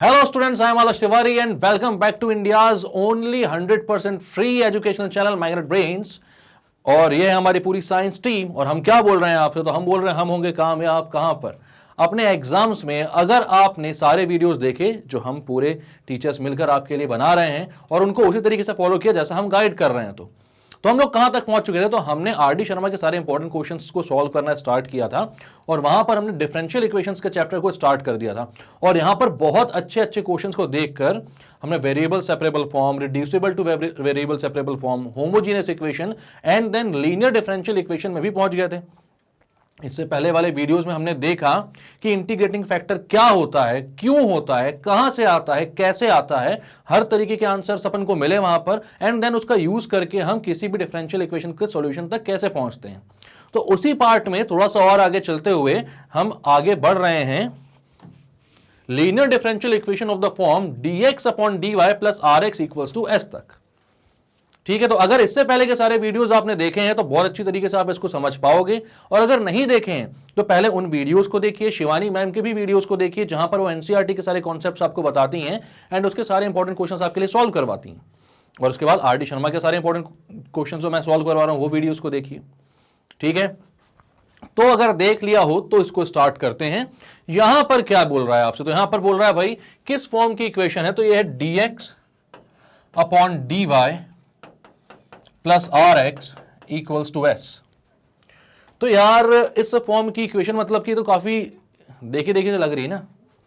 Hello students, I am Alash Tiwari and welcome back to India's only 100% free educational channel Magnet Brains। और ये है हमारी पूरी science team. और हम क्या बोल रहे हैं आपसे, तो हम बोल रहे हैं हम होंगे कामयाब कहां पर, अपने एग्जाम्स में। अगर आपने सारे वीडियोस देखे जो हम पूरे टीचर्स मिलकर आपके लिए बना रहे हैं और उनको उसी तरीके से फॉलो किया जैसा हम गाइड कर रहे हैं, तो हम लोग कहां तक पहुंच चुके थे। तो हमने आर.डी. शर्मा के सारे इंपॉर्टेंट क्वेश्चंस को सॉल्व करना स्टार्ट किया था और वहां पर हमने डिफरेंशियल इक्वेशंस के चैप्टर को स्टार्ट कर दिया था। और यहां पर बहुत अच्छे अच्छे क्वेश्चंस को देखकर हमने variable separable form, reducible to variable separable form, homogeneous equation and then linear differential equation में भी पहुंच गए थे। इससे पहले वाले वीडियोस में हमने देखा कि इंटीग्रेटिंग फैक्टर क्या होता है, क्यों होता है, कहां से आता है, कैसे आता है, हर तरीके के आंसर्स अपन को मिले वहां पर, एंड देन उसका यूज करके हम किसी भी डिफरेंशियल इक्वेशन के सॉल्यूशन तक कैसे पहुंचते हैं। तो उसी पार्ट में थोड़ा सा और आगे चलते हुए हम आगे बढ़ रहे हैं linear differential equation of the form dx upon dy plus rx equals to s तक। ठीक है, तो अगर इससे पहले के सारे वीडियोस आपने देखे हैं तो बहुत अच्छी तरीके से आप इसको समझ पाओगे, और अगर नहीं देखे हैं तो पहले उन वीडियोस को देखिए, शिवानी मैम के भी वीडियोस को देखिए जहां पर वो एनसीईआरटी के सारे कॉन्सेप्ट्स आपको बताती हैं एंड उसके सारे इंपॉर्टेंट क्वेश्चंस आपके लिए सॉल्व करवाती हैं। और उसके बाद आर.डी. शर्मा के सारे इंपॉर्टेंट क्वेश्चन जो मैं सॉल्व करवा रहा हूं वो वीडियोस को देखिए। ठीक है, तो अगर देख लिया हो तो इसको स्टार्ट करते हैं। यहां पर क्या बोल रहा है आपसे, तो यहां पर बोल रहा है भाई किस फॉर्म की इक्वेशन है, तो ये है dx upon dy plus rx equals to s। तो यार इस फॉर्म की इक्वेशन मतलब कि तो काफी देखी देखी से लग रही है ना।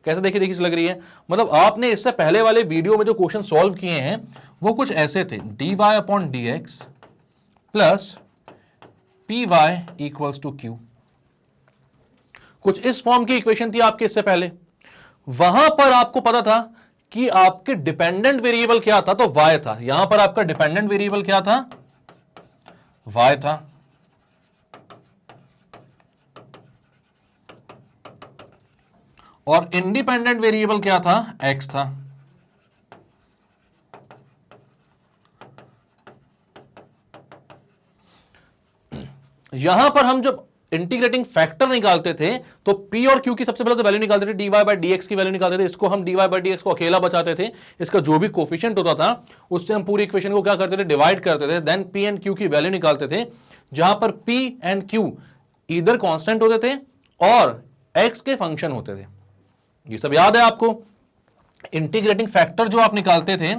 कैसे देखी देखी से लग रही है, मतलब आपने इससे पहले वाले वीडियो में जो क्वेश्चन सॉल्व किए हैं वो कुछ ऐसे थे, dy upon dx plus py equals to q। कुछ इस फॉर्म की इक्वेशन थी आपके इससे पहले। वहां पर आपको पता था कि आपके डिपेंडेंट वेरिएबल क्या था, तो y था। यहां पर आपका डिपेंडेंट वेरिएबल क्या था, y था। और इंडिपेंडेंट वेरिएबल क्या था, x था। यहां पर हम जब इंटीग्रेटिंग फैक्टर निकालते थे तो p और q की सबसे पहले तो वैल्यू निकालते थे, dy बाय dx की वैल्यू निकालते थे। इसको हम dy बाय dx को अकेला बचाते थे, इसका जो भी कोफिशिएंट होता था उससे हम पूरी इक्वेशन को क्या करते थे, डिवाइड करते थे। देन p एंड q की वैल्यू निकालते थे, जहां पर p एंड q इधर कांस्टेंट होते थे और x के फंक्शन होते थे। ये सब याद है आपको। इंटीग्रेटिंग फैक्टर जो आप निकालते थे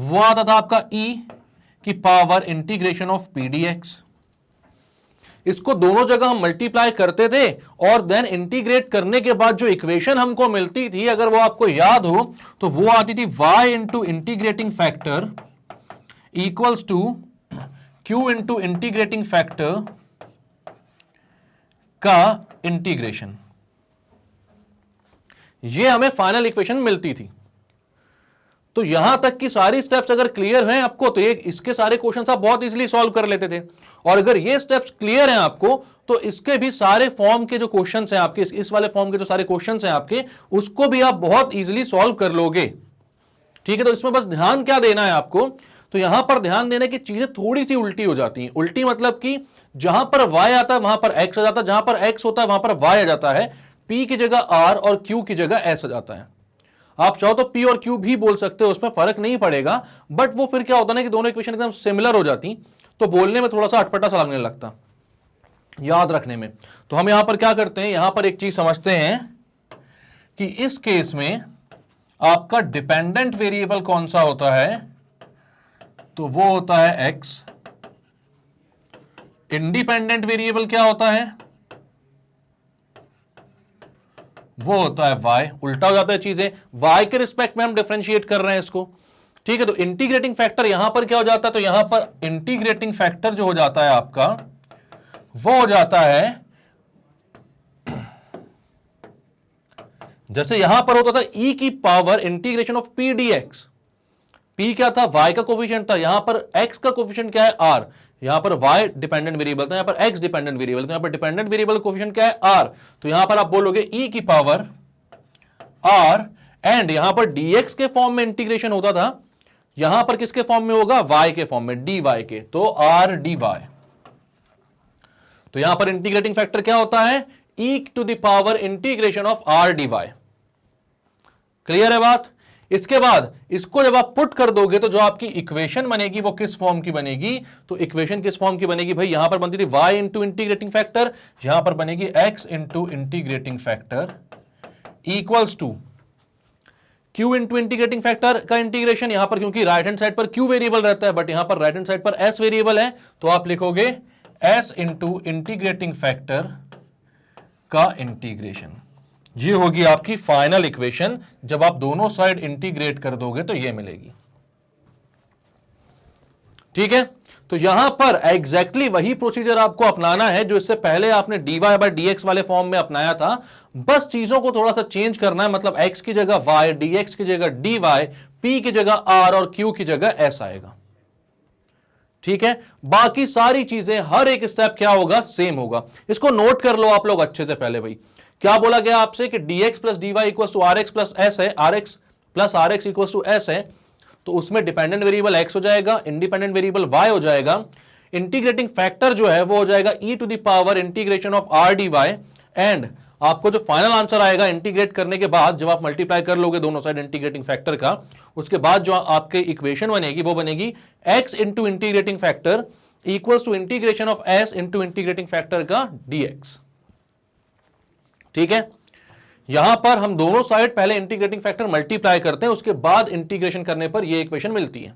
वो आता था आपका e की power integration of p dx। इसको दोनों जगह हम मल्टीप्लाई करते थे और देन इंटीग्रेट करने के बाद जो इक्वेशन हमको मिलती थी, अगर वो आपको याद हो तो वो आती थी y into integrating factor equals to q into integrating factor का इंटीग्रेशन। ये हमें फाइनल इक्वेशन मिलती थी। तो यहां तक की सारी स्टेप्स अगर क्लियर हैं आपको तो ये इसके सारे क्वेश्चंस आप बहुत इजीली सॉल्व कर लेते थे। और अगर ये स्टेप्स क्लियर हैं आपको तो इसके भी सारे फॉर्म के जो क्वेश्चंस हैं आपके, इस वाले फॉर्म के जो सारे क्वेश्चंस हैं आपके, उसको भी आप बहुत इजीली सॉल्व कर लोगे। ठीक है, तो इसमें बस ध्यान क्या देना है आपको, तो यहां पर ध्यान देने की चीजें थोड़ी सी उल्टी हो जाती हैं। उल्टी मतलब कि जहां पर y आता है वहां पर x आ जाता है, जहां पर x होता है वहां पर y आ जाता है, p की जगह r और q की जगह s आ जाता है। आप चाहो तो p और q भी बोल सकते हो, उसमें फर्क नहीं पड़ेगा। बट वो फिर क्या होता ना कि दोनों इक्वेशन एकदम सिमिलर हो जाती तो बोलने में थोड़ा सा अटपटा सा लगने लगता, याद रखने में। तो हम यहां पर क्या करते हैं, यहां पर एक चीज समझते हैं कि इस केस में आपका डिपेंडेंट वेरिएबल कौन सा होता है, तो वो होता है x। इंडिपेंडेंट वेरिएबल क्या होता है, वो होता है y। उल्टा हो जाता है चीजें, y के रिस्पेक्ट में हम डिफरेंशिएट कर रहे हैं इसको। ठीक है, तो इंटीग्रेटिंग फैक्टर यहां पर क्या हो जाता है, तो यहां पर इंटीग्रेटिंग फैक्टर जो हो जाता है आपका वो हो जाता है, जैसे यहां पर होता था e की power integration of p dx। p क्या था, y का कोफिशिएंट था, यहां पर x का कोफिशिएंट क्या है, r। यहां पर y डिपेंडेंट वेरिएबल था, यहां पर x डिपेंडेंट वेरिएबल था, यहां पर डिपेंडेंट वेरिएबल कोफिशिएंट क्या है, r। तो यहां पर आप बोलोगे e की पावर r, एंड यहां पर dx के फॉर्म में इंटीग्रेशन होता था, यहां पर किसके फॉर्म में होगा, y के फॉर्म में, dy के, तो r dy। तो यहां पर इंटीग्रेटिंग फैक्टर क्या होता है, e to the power integration of r dy। Clear है बात? इसके बाद इसको जब आप पुट कर दोगे तो जो आपकी इक्वेशन बनेगी वो किस फॉर्म की बनेगी? तो इक्वेशन किस फॉर्म की बनेगी भाई? यहां पर बनती थी y इंटू इंटीग्रेटिंग फैक्टर, यहां पर बनेगी x into integrating factor equals to q into integrating factor का इंटीग्रेशन, यहां पर क्योंकि राइट हैंड साइड पर q वेरिएबल रहता है बट यहां पर राइट हैंड साइड पर s वेरिएबल है, तो आप लिखोगे s इंटू इंटीग्रेटिंग फैक्टर का इंटीग्रेशन। ये होगी आपकी फाइनल इक्वेशन। जब आप दोनों साइड इंटीग्रेट कर दोगे तो ये मिलेगी। ठीक है, तो यहां पर एग्जैक्टली वही प्रोसीजर आपको अपनाना है जो इससे पहले आपने dy बाय dx वाले फॉर्म में अपनाया था। बस चीजों को थोड़ा सा चेंज करना है, मतलब x की जगह y, dx की जगह dy, p की जगह r और q की जगह s आएगा। ठीक है, बाकी सारी चीजें हर एक स्टेप क्या होगा? सेम होगा। इसको नोट कर लो आप लोग अच्छे से। पहले भाई क्या बोला गया आपसे कि dx plus dy equal to r x plus s है, r x plus are x equal to s है, तो उसमें डिपेंडेंट वेरिएबल x हो जाएगा, इंडिपेंडेंट वेरिएबल y हो जाएगा, इंटीग्रेटिंग फैक्टर जो है वो हो जाएगा e to the power integration of R D Y, and आपको जो फाइनल आंसर आएगा इंटीग्रेट करने के बाद जब आप मल्टीप्लाई कर लोगे दोनों साइड इंटीग्रेटिंग फैक्टर का, उसके बाद जो आपके इक्वेशन बनेगी वो बनेगी x into integrating factor equals to integration of s into integrating factor का dx। ठीक है, यहां पर हम दोनों साइड पहले इंटीग्रेटिंग फैक्टर मल्टीप्लाई करते हैं, उसके बाद इंटीग्रेशन करने पर यह इक्वेशन मिलती है।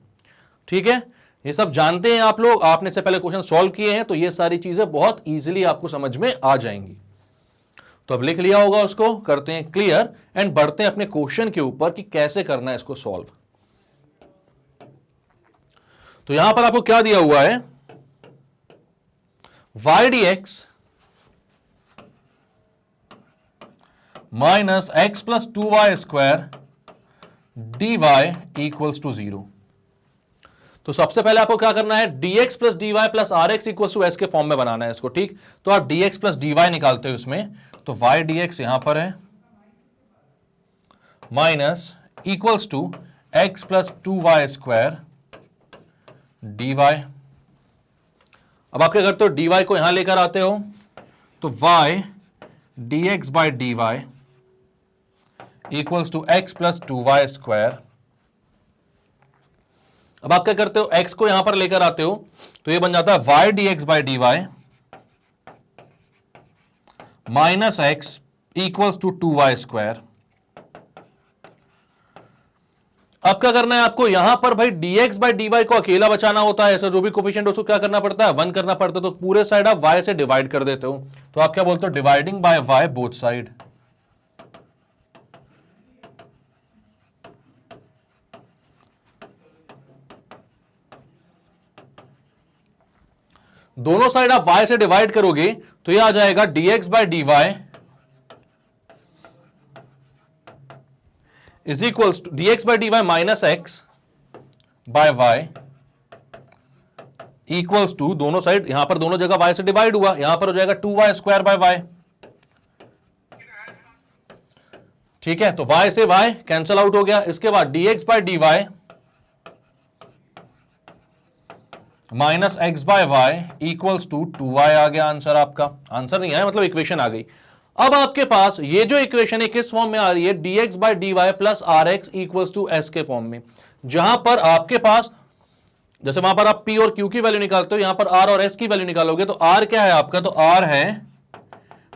ठीक है, ये सब जानते हैं आप लोग, आपने इससे पहले क्वेश्चन सॉल्व किए हैं, तो ये सारी चीजें बहुत इजीली आपको समझ में आ जाएंगी। तो अब लिख लिया होगा उसको, करते हैं क्लियर एंड बढ़ते हैं अपने क्वेश्चन के ऊपर कि कैसे करना है इसको सॉल्व। तो यहां पर आपको क्या दिया हुआ है? y dx minus X plus 2y square D Y equals to 0। तो सबसे पहले आपको क्या करना है? dx plus D Y plus are x equals to S के फॉर्म में बनाना है इसको। ठीक, तो आप dx प्लस डी वाई निकालते हो इसमें, तो y dx यहां पर है minus equals to x plus 2y square D Y. अब आप क्या करते हो? dy को यहां लेकर आते हो, तो y dx by D Y equals to x plus 2y square. अब आप क्या करते हो? x को यहां पर लेकर आते हो, तो ये बन जाता है y dx by D Y minus x equals to 2y square. अब क्या करना है आपको? यहां पर भाई dx बाई डी वाई को अकेला बचाना होता है, ऐसा जो भी कोफिशिएंट उसको क्या करना पड़ता है? 1 करना पड़ता है, तो पूरे साइड आप y से डिवाइड कर देते हो, तो आप क्या बोलते हो? Dividing by y both side. दोनों साइड आप y से डिवाइड करोगे तो यह आ जाएगा dx by D Y is equals to dx by D Y minus X by Y equals to, दोनों साइड यहां पर दोनों जगह y से डिवाइड हुआ, यहां पर हो जाएगा 2y स्क्वायर बाय वाई। ठीक है, तो y से y कैंसल आउट हो गया। इसके बाद dx by D Y minus X by Y equals to 2y आ गया आंसर आपका। आंसर नहीं आया, मतलब इक्वेशन आ गई। अब आपके पास ये जो इक्वेशन है किस फॉर्म में आ रही है? dx by D Y plus are x equals to S के फॉर्म में, जहां पर आपके पास जैसे वहां पर आप p और q की वैल्यू निकालते हो, यहां पर r और s की वैल्यू निकालोगे, तो r क्या है आपका? तो r है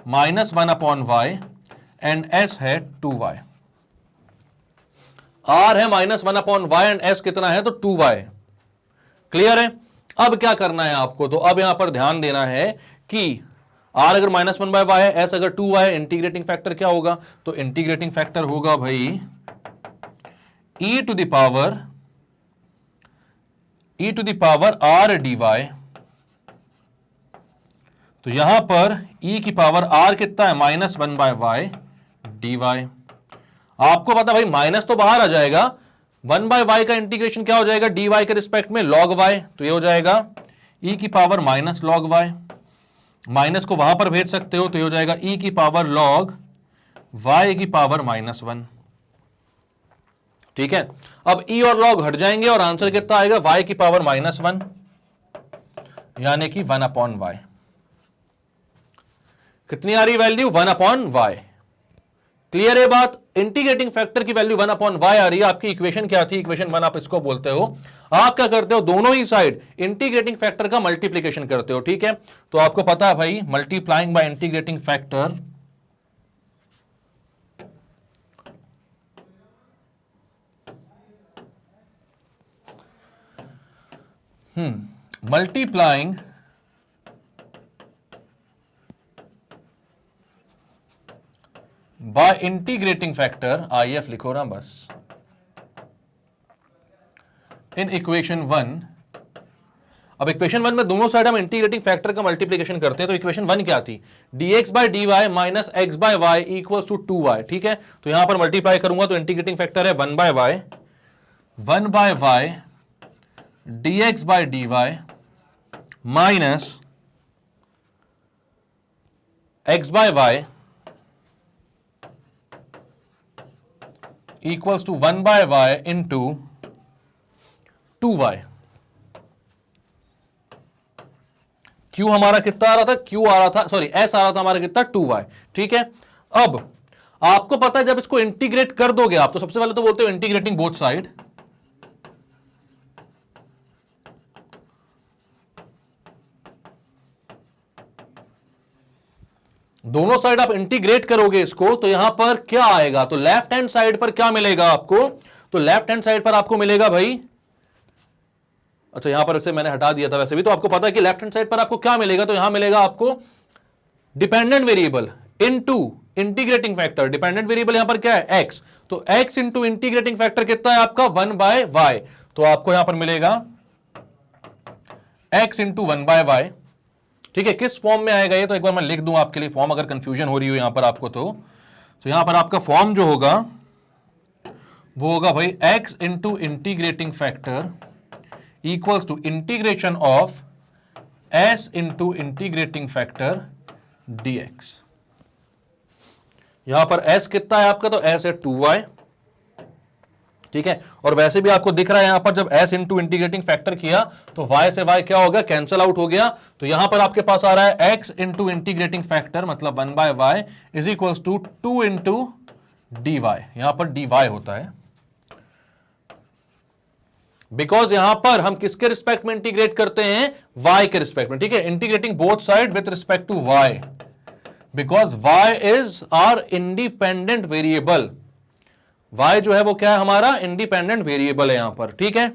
minus 1 upon Y and s है 2y। r है minus 1 upon Y and s कितना है? तो 2y। क्लियर है? अब क्या करना है आपको? तो अब यहां पर ध्यान देना है कि r अगर माइनस 1 बाय वाई है, s अगर 2y है, इंटीग्रेटिंग फैक्टर क्या होगा? तो इंटीग्रेटिंग फैक्टर होगा भाई e to the power r D Y. तो यहां पर e की पावर r कितना है? Minus 1 by Y D Y. आपको पता भाई माइनस तो बाहर आ जाएगा, 1 बाय वाई का इंटीग्रेशन क्या हो जाएगा? डी वाई के रिस्पेक्ट में लॉग वाई, तो ये हो जाएगा e की power minus log Y. Minus को वहां पर भेज सकते हो, तो ये हो जाएगा e की पावर लॉग y की पावर माइनस 1। ठीक है, अब e और log हट जाएंगे और आंसर कितना आएगा? y की पावर माइनस 1, यानी कि 1 अपॉन वाई। कितनी आ रही वैल्यू? 1 upon Y. क्लियर है बात? इंटीग्रेटिंग फैक्टर की वैल्यू 1/y आ रही है, आपकी इक्वेशन क्या थी? इक्वेशन 1 आप इसको बोलते हो। आप क्या करते हो, दोनों ही साइड इंटीग्रेटिंग फैक्टर का मल्टीप्लीकेशन करते हो, ठीक है? तो आपको पता है भाई, multiplying by integrating factor multiplying by integrating factor, IF लिखो ना बस, इन इक्वेशन 1। अब इक्वेशन 1 में दोनों साइड हम इंटीग्रेटिंग फैक्टर का मल्टीप्लिकेशन करते हैं, तो इक्वेशन 1 क्या थी? dx by dy minus x by Y equals to 2y, ठीक है? तो यहां पर मल्टीप्लाई करूंगा तो इंटीग्रेटिंग फैक्टर है 1 by Y dx by dy minus x by Y equals to 1 by Y into 2y। Q हमारा कितना आ रहा था? Q आ रहा था, सॉरी S आ रहा था हमारा कितना? 2y, ठीक है? अब आपको पता है जब इसको इंटीग्रेट कर दोगे आप, तो सबसे पहले तो बोलते हो इंटीग्रेटिंग बोथ साइड, दोनों साइड आप इंटीग्रेट करोगे इसको, तो यहां पर क्या आएगा? तो लेफ्ट हैंड साइड पर क्या मिलेगा आपको? तो लेफ्ट हैंड साइड पर आपको मिलेगा भाई, अच्छा यहां पर इसे मैंने हटा दिया था, वैसे भी तो आपको पता है कि लेफ्ट हैंड साइड पर आपको क्या मिलेगा? तो यहां मिलेगा आपको dependent variable into integrating factor. Dependent variable यहां पर क्या है? x, तो x इंटू इंटीग्रेटिंग फैक्टर कितना है आपका? 1 बाय वाई। तो आपको यहां पर मिलेगा x इंटू 1 बाय वाई, ठीक है? किस फॉर्म में आएगा ये तो एक बार मैं लिख दूं आपके लिए, फॉर्म अगर कंफ्यूजन हो रही हो यहां पर आपको, तो यहां पर आपका फॉर्म जो होगा वो होगा भाई x into integrating factor equals to integration of s into integrating factor dx। यहां पर s कितना है आपका? तो s है 2y, ठीक है? और वैसे भी आपको दिख रहा है यहां पर जब s इंटू इंटीग्रेटिंग फैक्टर किया तो y से y क्या हो गया? कैंसल आउट हो गया। तो यहां पर आपके पास आ रहा है x इंटू इंटीग्रेटिंग फैक्टर मतलब 1 by Y is equals to 2 into dy। यहां पर dy होता है बिकॉज यहां पर हम किसके रिस्पेक्ट में इंटीग्रेट करते हैं? y के रिस्पेक्ट में, ठीक है? Integrating both side with respect to y, because y is our independent variable. y जो है वो क्या है हमारा? इंडिपेंडेंट वेरिएबल है यहां पर, ठीक है?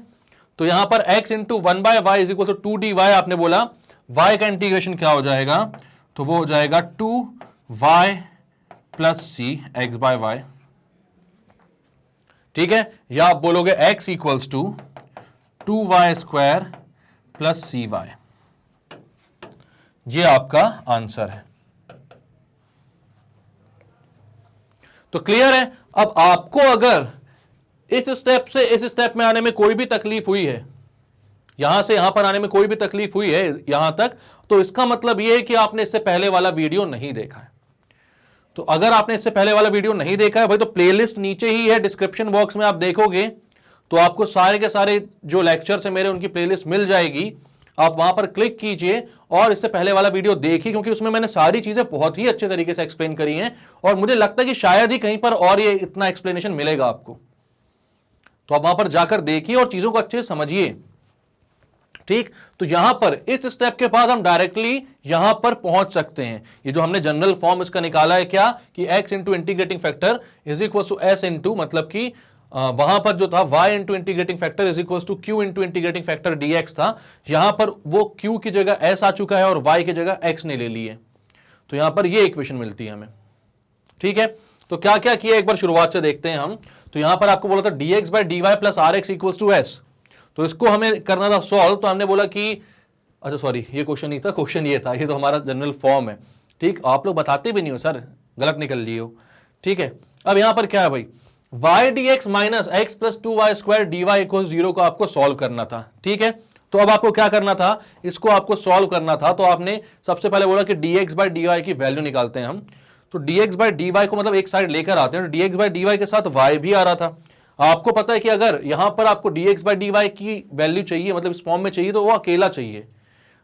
तो यहां पर x into 1 by Y is equal to 2dy। आपने बोला y का इंटीग्रेशन क्या हो जाएगा? तो वो हो जाएगा 2y plus C X by Y, ठीक है? या आप बोलोगे x equals to 2y square plus C Y. ये आपका आंसर है। तो क्लियर है? अब आपको अगर इस स्टेप से इस स्टेप में आने में कोई भी तकलीफ हुई है, यहां से यहां पर आने में कोई भी तकलीफ हुई है यहां तक, तो इसका मतलब यह है कि आपने इससे पहले वाला वीडियो नहीं देखा है। तो अगर आपने इससे पहले वाला वीडियो नहीं देखा है भाई, तो प्लेलिस्ट नीचे ही है, डिस्क्रिप्शन बॉक्स में आप देखोगे तो आपको सारे के सारे जो लेक्चर्स है मेरे उनकी प्लेलिस्ट मिल जाएगी। आप वहां पर क्लिक कीजिए और इससे पहले वाला वीडियो देखिए, क्योंकि उसमें मैंने सारी चीजें बहुत ही अच्छे तरीके से एक्सप्लेन करी हैं और मुझे लगता है कि शायद ही कहीं पर और ये इतना एक्सप्लेनेशन मिलेगा आपको। तो आप वहां पर जाकर देखिए और चीजों को अच्छे से समझिए, ठीक? तो यहां पर इस स्टेप के बाद हम डायरेक्टली यहां पर पहुंच सकते हैं। ये जो हमने जनरल फॉर्म इसका निकाला है क्या कि x into integrating factor is equal to s into, मतलब कि वहां पर जो था y into integrating factor is equal to q into integrating factor dx था, यहां पर वो q की जगह s आ चुका है और y की जगह x ने ले ली है। तो यहां पर ये इक्वेशन मिलती है हमें, ठीक है? तो क्या क्या किया एक बार शुरुआत से देखते हैं हम। तो यहां पर आपको बोला था dx by dy plus rx equal to s, तो इसको हमें करना था सॉल्व। तो हमने बोला कि अच्छा सॉरी ये क्वेश्चन नहीं था, क्वेश्चन ये था, ये तो हमारा जनरल फॉर्म है, ठीक? आप लोग बताते भी नहीं हो सर, गलत निकल लिए हो, ठीक है? अब यहां पर क्या है भाई, y dx minus X plus 2y square dy equal 0 को आपको सॉल्व करना था, ठीक है? तो अब आपको क्या करना था, इसको आपको सॉल्व करना था। तो आपने सबसे पहले बोला कि dx बाय dy की वैल्यू निकालते हैं हम। तो dx बाय dy को मतलब एक साइड लेकर आते हैं, तो dx बाय dy के साथ y भी आ रहा था। आपको पता है कि अगर यहां पर आपको dx बाय dy की वैल्यू चाहिए, मतलब इस फॉर्म में चाहिए, तो वो अकेला चाहिए,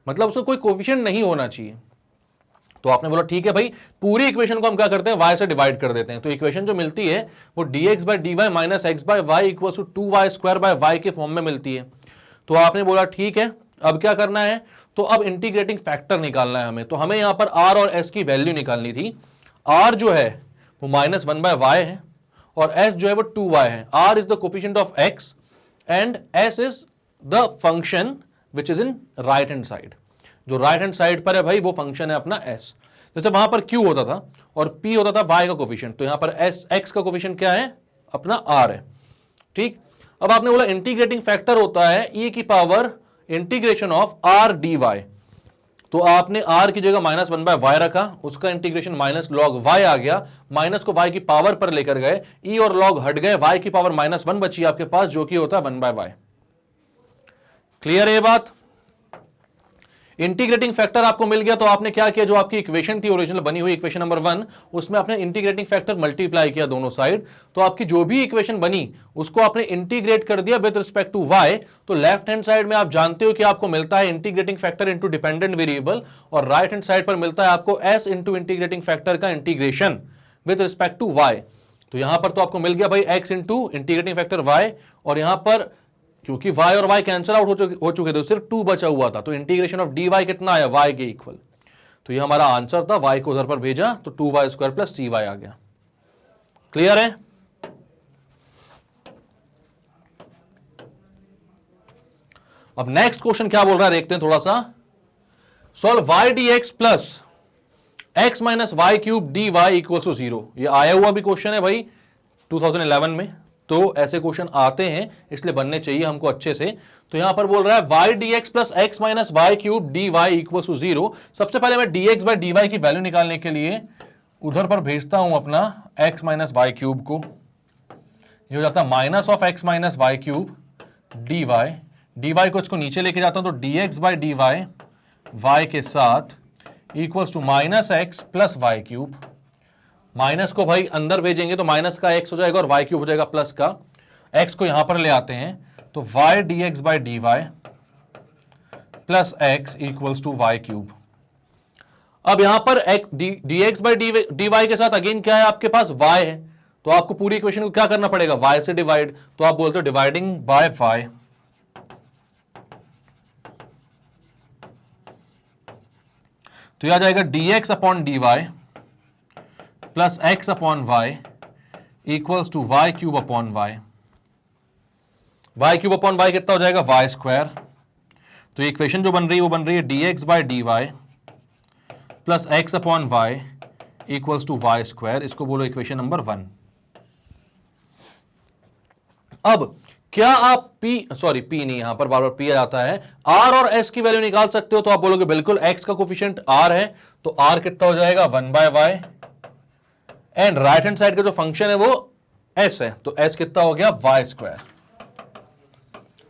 मतलब उसका कोई कोफिशिएंट नहीं होना चाहिए। तो आपने बोला ठीक है भाई, पूरी इक्वेशन को हम क्या करते हैं, y से डिवाइड कर देते हैं। तो इक्वेशन जो मिलती है वो dx by D Y minus X by Y equal to 2y square by Y के फॉर्म में मिलती है। तो आपने बोला ठीक है, अब क्या करना है, तो अब इंटीग्रेटिंग फैक्टर निकालना है हमें। तो हमें यहां पर r और s की वैल्यू निकालनी थी। r जो है वो -1 बाय वाई है और s जो है वो 2y है। r is the coefficient of x and s is the function which is in right hand side. जो राइट हैंड साइड पर है भाई वो फंक्शन है अपना s। जैसे वहां पर q होता था और p होता था y का कोफिशिएंट, तो यहां पर x का कोफिशिएंट क्या है, अपना r है। ठीक, अब आपने बोला इंटीग्रेटिंग फैक्टर होता है e की power integration of r dy। तो आपने r की जगह -1 बाय वाई रखा, उसका इंटीग्रेशन माइनस लॉग y आ गया, माइनस को y की पावर पर लेकर गए, e और log हट गए, y की पावर -1 बची आपके पास जो कि होता है 1 बाय वाई। क्लियर है ये बात? इंटीग्रेटिंग फैक्टर आपको मिल गया, तो आपने क्या किया, जो आपकी इक्वेशन थी ओरिजिनल बनी हुई इक्वेशन नंबर 1, उसमें आपने इंटीग्रेटिंग फैक्टर मल्टीप्लाई किया दोनों साइड। तो आपकी जो भी इक्वेशन बनी उसको आपने इंटीग्रेट कर दिया विद रिस्पेक्ट टू y। तो लेफ्ट हैंड साइड में आप जानते हो कि आपको मिलता है integrating factor into dependent variable, और राइट हैंड साइड पर मिलता है आपको s इंटू इंटीग्रेटिंग फैक्टर का integration with respect to y। तो यहां पर तो आपको मिल गया भाई x into integrating factor y, और यहां पर क्योंकि y और y कैंसिल आउट हो चुके थे, सिर्फ 2 बचा हुआ था, तो इंटीग्रेशन ऑफ dy कितना आया, y के इक्वल। तो ये हमारा आंसर था, y को उधर पर भेजा तो 2y स्क्वायर प्लस cy आ गया। क्लियर है? अब नेक्स्ट क्वेश्चन क्या बोल रहा है देखते हैं थोड़ा सा। Solve y dx plus x minus Y cube dy equal to 0। ये आया हुआ भी क्वेश्चन है भाई 2011 में, तो ऐसे क्वेश्चन आते हैं इसलिए बनने चाहिए हमको अच्छे से। तो यहां पर बोल रहा है y dx plus x minus Y cube dy equal to 0। सबसे पहले मैं dx बाई dy की वैल्यू निकालने के लिए उधर पर भेजता हूं अपना x माइनस वाई क्यूब को। ये हो जाता है minus of X minus Y cube dy। dy को इसको नीचे लेके जाता हूं तो dx बाई dy y के साथ equals to minus X plus Y cube. Minus को भाई अंदर भेजेंगे तो माइनस का x हो जाएगा और वाई क्यूब हो जाएगा प्लस का। x को यहां पर ले आते हैं तो y dx by dy plus x equals to Y cube. अब यहां पर dx बाई dy के साथ अगेन क्या है आपके पास, y है, तो आपको पूरी इक्वेशन को क्या करना पड़ेगा, y से डिवाइड। तो आप बोलते हो डिवाइडिंग बाय y, तो यह आ जाएगा dx upon dy plus x upon Y equals to Y cube upon Y. Y cube upon Y कितना हो जाएगा, वाई स्क्वायर। तो इक्वेशन जो बन रही है वो बन रही है dx by D Y plus x upon Y equals to Y square. इसको बोलो इक्वेशन नंबर 1। अब क्या आप p नहीं, यहां पर बार बार p आ जाता है, r और s की वैल्यू निकाल सकते हो। तो आप बोलोगे बिल्कुल, x का कोफिशिएंट r है तो r कितना हो जाएगा 1 by Y, and right hand side का जो फंक्शन है वो s है, तो s कितना हो गया वाई स्क्वायर।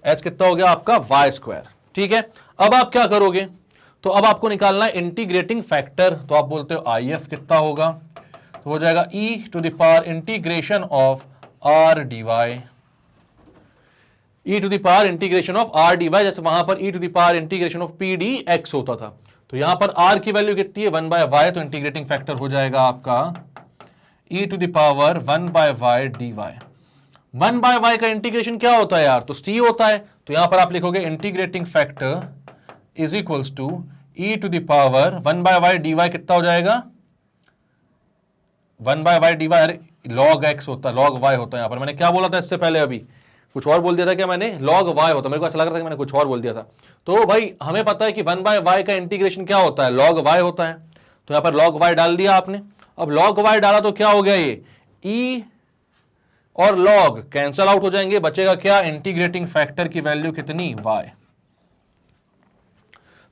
s कितना हो गया आपका वाई स्क्वायर। ठीक है, अब आप क्या करोगे, तो अब आपको निकालना है इंटीग्रेटिंग फैक्टर। तो आप बोलते हो if कितना होगा, तो हो जाएगा e to the power integration of r dy, e to the power integration of r dy, जैसे वहां पर e to the power integration of p dx होता था। तो यहां पर r की वैल्यू कितनी है 1 बाय वाई, तो इंटीग्रेटिंग फैक्टर हो जाएगा आपका e to the power 1 by y dy। 1 by y का इंटीग्रेशन क्या होता है यार, तो c होता है। तो यहां पर आप लिखोगे integrating factor is equals to e to the power 1 by y dy कितना हो जाएगा 1 बाय वाई dy, अरे log x होता है, log y होता है। यहां पर मैंने क्या बोला था इससे पहले, अभी कुछ और बोल दिया था क्या मैंने, log y होता, मेरे को ऐसा लग रहा था कि मैंने कुछ और बोल दिया था। तो भाई हमें पता है कि 1 बाय वाई का इंटीग्रेशन क्या होता है, log y होता है। तो यहां पर log y डाल दिया आपने। अब log y डाला तो क्या हो गया, ये e और log कैंसल आउट हो जाएंगे, बचेगा क्या, इंटीग्रेटिंग फैक्टर की वैल्यू कितनी, y।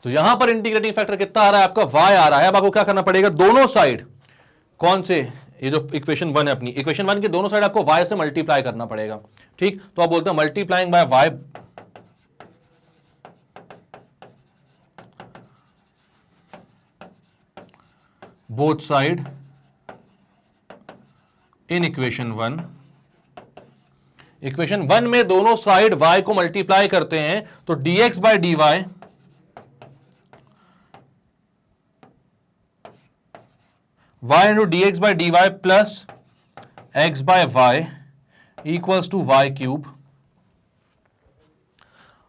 तो यहां पर इंटीग्रेटिंग फैक्टर कितना आ रहा है आपका, y आ रहा है। अब आपको क्या करना पड़ेगा, दोनों साइड कौन से, ये जो इक्वेशन 1 है अपनी, इक्वेशन 1 के दोनों साइड आपको y से मल्टीप्लाई करना पड़ेगा। ठीक, तो आप बोलते हैं multiplying by y both side in equation 1। Equation 1 में दोनों साइड y को मल्टीप्लाई करते हैं तो dx by dy y into d x by D Y plus x by Y equals to Y cube.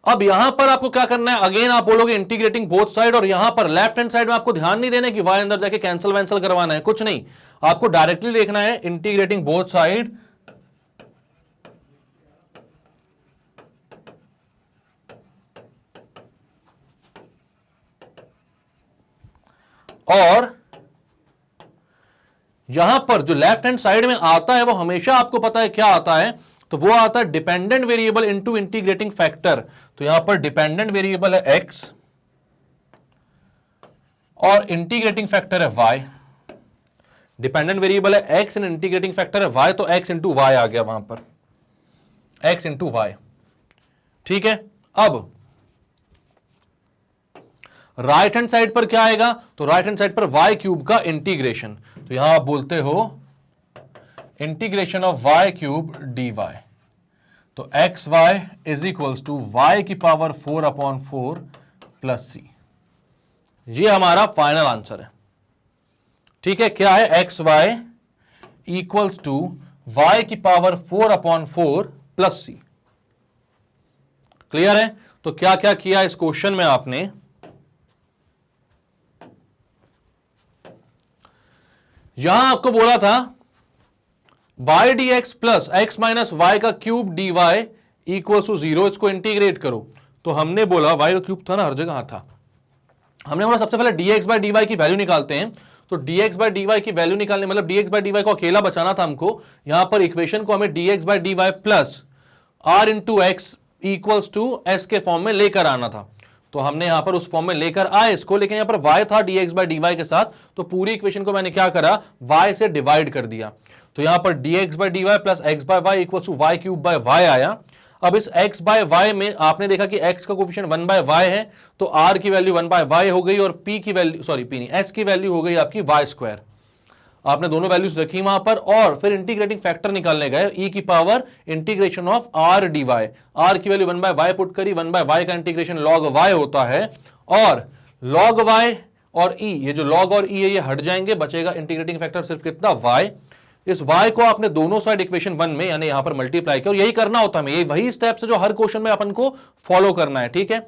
अब यहां पर आपको क्या करना है, अगेन आप बोलोगे इंटीग्रेटिंग बोथ साइड, और यहां पर लेफ्ट हैंड साइड में आपको ध्यान नहीं देना कि वाई अंदर जाके कैंसिल वैंसल करवाना है, कुछ नहीं, आपको डायरेक्टली देखना है इंटीग्रेटिंग बोथ साइड और यहां पर जो लेफ्ट हैंड साइड में आता है वो हमेशा आपको पता है क्या आता है, तो वो आता है dependent variable into integrating factor. तो यहां पर डिपेंडेंट वेरिएबल है x और इंटीग्रेटिंग फैक्टर है y। डिपेंडेंट वेरिएबल है x एंड इंटीग्रेटिंग फैक्टर है y, तो x इंटू वाई आ गया वहां पर, x इंटू वाई। ठीक है, अब राइट हैंड साइड पर क्या आएगा, तो राइट हैंड साइड पर y क्यूब का इंटीग्रेशन, तो यहां आप बोलते हो integration of y cube dy, तो x y is equals to y की पावर 4/4 प्लस सी। ये हमारा फाइनल आंसर है। ठीक है, क्या है, x y equals to y की पावर 4/4 प्लस सी। क्लियर है? तो क्या क्या किया इस क्वेश्चन में आपने, यहां आपको बोला था y d x plus x minus y का cube d y equal to 0, इसको इंटीग्रेट करो। तो हमने बोला वाई का क्यूब था ना हर जगह था, हमने बोला सबसे पहले d x by D y की वैल्यू निकालते हैं। तो d x by D y की वैल्यू निकालने मतलब d x by D y को अकेला बचाना था हमको, यहां पर इक्वेशन को हमें d x by D Y plus r into x equals to S के फॉर्म में लेकर आना था। तो हमने यहां पर उस फॉर्म में लेकर आए इसको, लेकिन यहां पर y था dx बाई dy के साथ, तो पूरी इक्वेशन को मैंने क्या करा, y से डिवाइड कर दिया। तो यहां पर dx by dy plus x by y equal to Y cube by y आया। अब इस x बाय वाई में आपने देखा कि x का कोफिशिएंट 1 बाय वाई है, तो r की वैल्यू 1 बाय वाई हो गई और p की वैल्यू, सॉरी p नहीं, s की वैल्यू हो गई आपकी वाई स्क्वायर। आपने दोनों वैल्यूज रखी वहां पर, और फिर इंटीग्रेटिंग फैक्टर निकालने गए, e की power integration of r dy, r की वैल्यू 1 बाय वाई पुट करी, 1 बाय वाई का इंटीग्रेशन log y होता है, और log y और e, ये जो log और e है ये हट जाएंगे, बचेगा इंटीग्रेटिंग फैक्टर सिर्फ कितना, y। इस y को आपने दोनों साइड इक्वेशन 1 में यानी यहां पर मल्टीप्लाई किया, और यही करना होता है, यही वही स्टेप्स है जो हर क्वेश्चन में अपन को फॉलो करना है। ठीक है,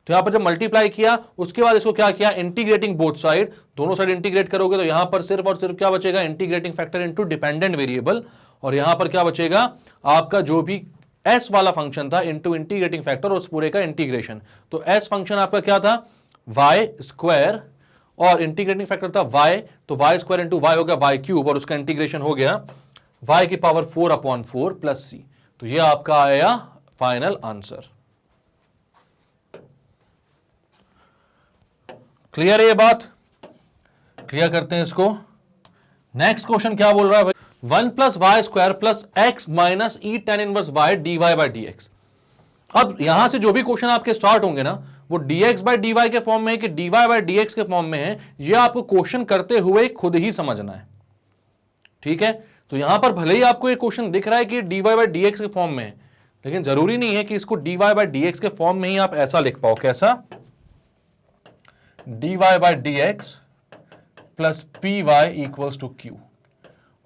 तो यहां पर जब मल्टीप्लाई किया उसके बाद इसको क्या किया, इंटीग्रेटिंग बोथ साइड, दोनों साइड इंटीग्रेट करोगे तो यहां पर सिर्फ और सिर्फ क्या बचेगा, integrating factor into dependent variable, और यहां पर क्या बचेगा आपका जो भी s वाला फंक्शन था इनटू इंटीग्रेटिंग फैक्टर, उस पूरे का इंटीग्रेशन। तो s फंक्शन आपका क्या था, y स्क्वायर, और इंटीग्रेटिंग फैक्टर था y, तो y स्क्वायर इंटू y हो गया y क्यूब, और उसका इंटीग्रेशन हो गया y की पावर 4/4 प्लस सी। तो ये आपका आया फाइनल आंसर। क्लियर है ये बात? क्लियर करते हैं इसको। नेक्स्ट क्वेश्चन क्या बोल रहा है भाई, 1 plus y square plus x minus e tan inverse y D y by d x. अब यहां से जो भी क्वेश्चन आपके स्टार्ट होंगे ना, वो dx बाई डी वाई के फॉर्म में है कि dy बाई डी एक्स के फॉर्म में है, ये आपको क्वेश्चन करते हुए खुद ही समझना है। ठीक है, तो यहां पर भले ही आपको ये क्वेश्चन दिख रहा है कि dy बाई डी एक्स के फॉर्म में है, लेकिन जरूरी नहीं है कि इसको dy बाई डी एक्स के फॉर्म में ही आप ऐसा लिख पाओ। कैसा, dy by d x plus p y equals to q.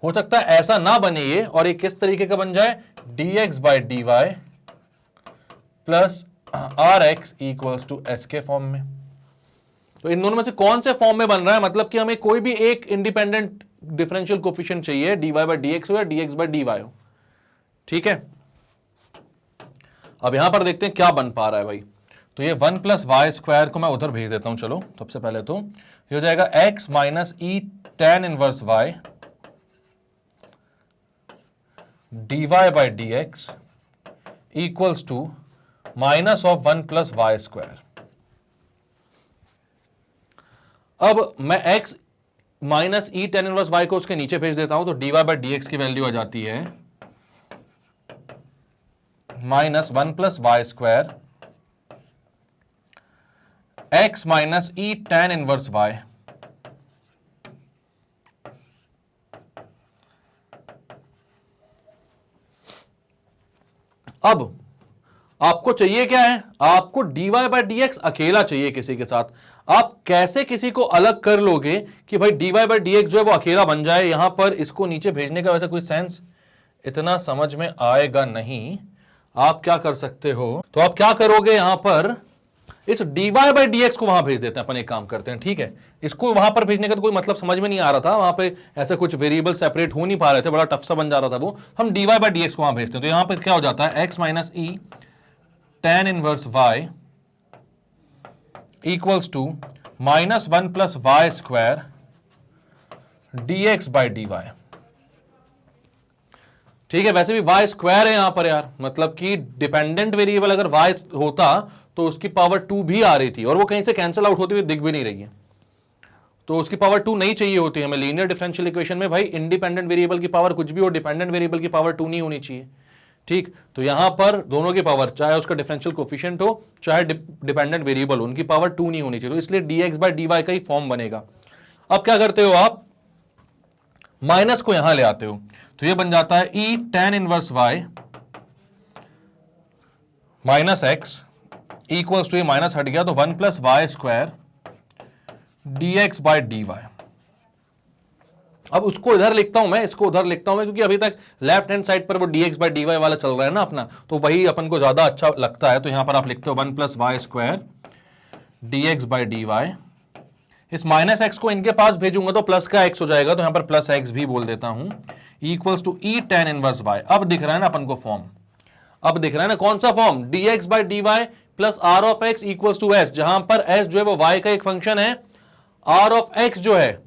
हो सकता है ऐसा ना बने ये, और ये किस तरीके का बन जाए, dx by D Y plus are x equals to S के फॉर्म में। तो इन दोनों में से कौन से फॉर्म में बन रहा है, मतलब कि हमें कोई भी एक इंडिपेंडेंट डिफरेंशियल कोफिशिएंट चाहिए, dy बाई डी एक्स हो या dx बाई डी वाई हो। ठीक है, अब यहां पर देखते हैं क्या बन पा रहा है भाई। तो ये 1 प्लस वाई स्क्वायर को मैं उधर भेज देता हूं, चलो सबसे पहले तो ये हो जाएगा x minus e tan inverse y dy by d x equals to minus of 1 plus y square. अब मैं x minus e tan inverse y को उसके नीचे भेज देता हूं, तो dy बाई डी एक्स की वैल्यू आ जाती है minus 1 plus y square x minus e tan inverse y अब आपको चाहिए क्या है, आपको dy बाई डी एक्स अकेला चाहिए किसी के साथ। आप कैसे किसी को अलग कर लोगे कि भाई dy बाई डी एक्स जो है वो अकेला बन जाए, यहां पर इसको नीचे भेजने का वैसा कोई सेंस इतना समझ में आएगा नहीं। आप क्या कर सकते हो, तो आप क्या करोगे, यहां पर इस dy बाई डी एक्स को वहां भेज देते हैं। अपन एक काम करते हैं, ठीक है, इसको वहां पर भेजने का तो कोई मतलब समझ में नहीं आ रहा था, वहां पे ऐसे कुछ वेरिएबल सेपरेट हो नहीं पा रहे थे, बड़ा टफ सा बन जा रहा था वो। हम dy बाई डी एक्स को वहां भेजते हैं, तो यहां पर क्या हो जाता है, x minus e tan inverse y equals to minus 1 plus y square dx by dy। ठीक है, वैसे भी y स्क्वायर है यहां पर यार, मतलब कि डिपेंडेंट वेरिएबल अगर y होता तो उसकी पावर 2 भी आ रही थी, और वो कहीं से कैंसिल आउट होती हुई दिख भी नहीं रही है, तो उसकी पावर 2 नहीं चाहिए होती हमें। लीनियर डिफरेंशियल इक्वेशन में भाई इंडिपेंडेंट वेरिएबल की पावर कुछ भी हो, डिपेंडेंट वेरिएबल की पावर 2 नहीं होनी चाहिए। ठीक, तो यहां पर दोनों की पावर, चाहे उसका डिफरेंशियल कोफिशिएंट हो चाहे डिपेंडेंट वेरिएबल हो, उनकी पावर 2 नहीं होनी चाहिए, तो इसलिए dx बाई dy का ही फॉर्म बनेगा। अब क्या करते हो आप, माइनस को यहां ले आते हो, तो ये बन जाता है e tan inverse y minus x equals to, ये माइनस हट गया तो 1 plus y square dx by dy। अब उसको इधर लिखता हूं मैं, इसको उधर लिखता हूं मैं, क्योंकि अभी तक लेफ्ट हैंड साइड पर वो dx बाई dy वाला चल रहा है ना अपना, तो वही अपन को ज्यादा अच्छा लगता है। तो यहां पर आप लिखते हो 1 plus y square dx by dy। इस माइनस एक्स को इनके पास भेजूंगा तो प्लस का एक्स हो जाएगा, तो यहां पर प्लस एक्स भी बोल देता हूं, equals to e tan inverse y। अब दिख रहा है ना अपन को फॉर्म, अब दिख रहा है ना कौन सा form, dx by dy plus r of x equals to s, जहां पर s जो है वो y का एक फंक्शन है, आर ऑफ एक्स जो है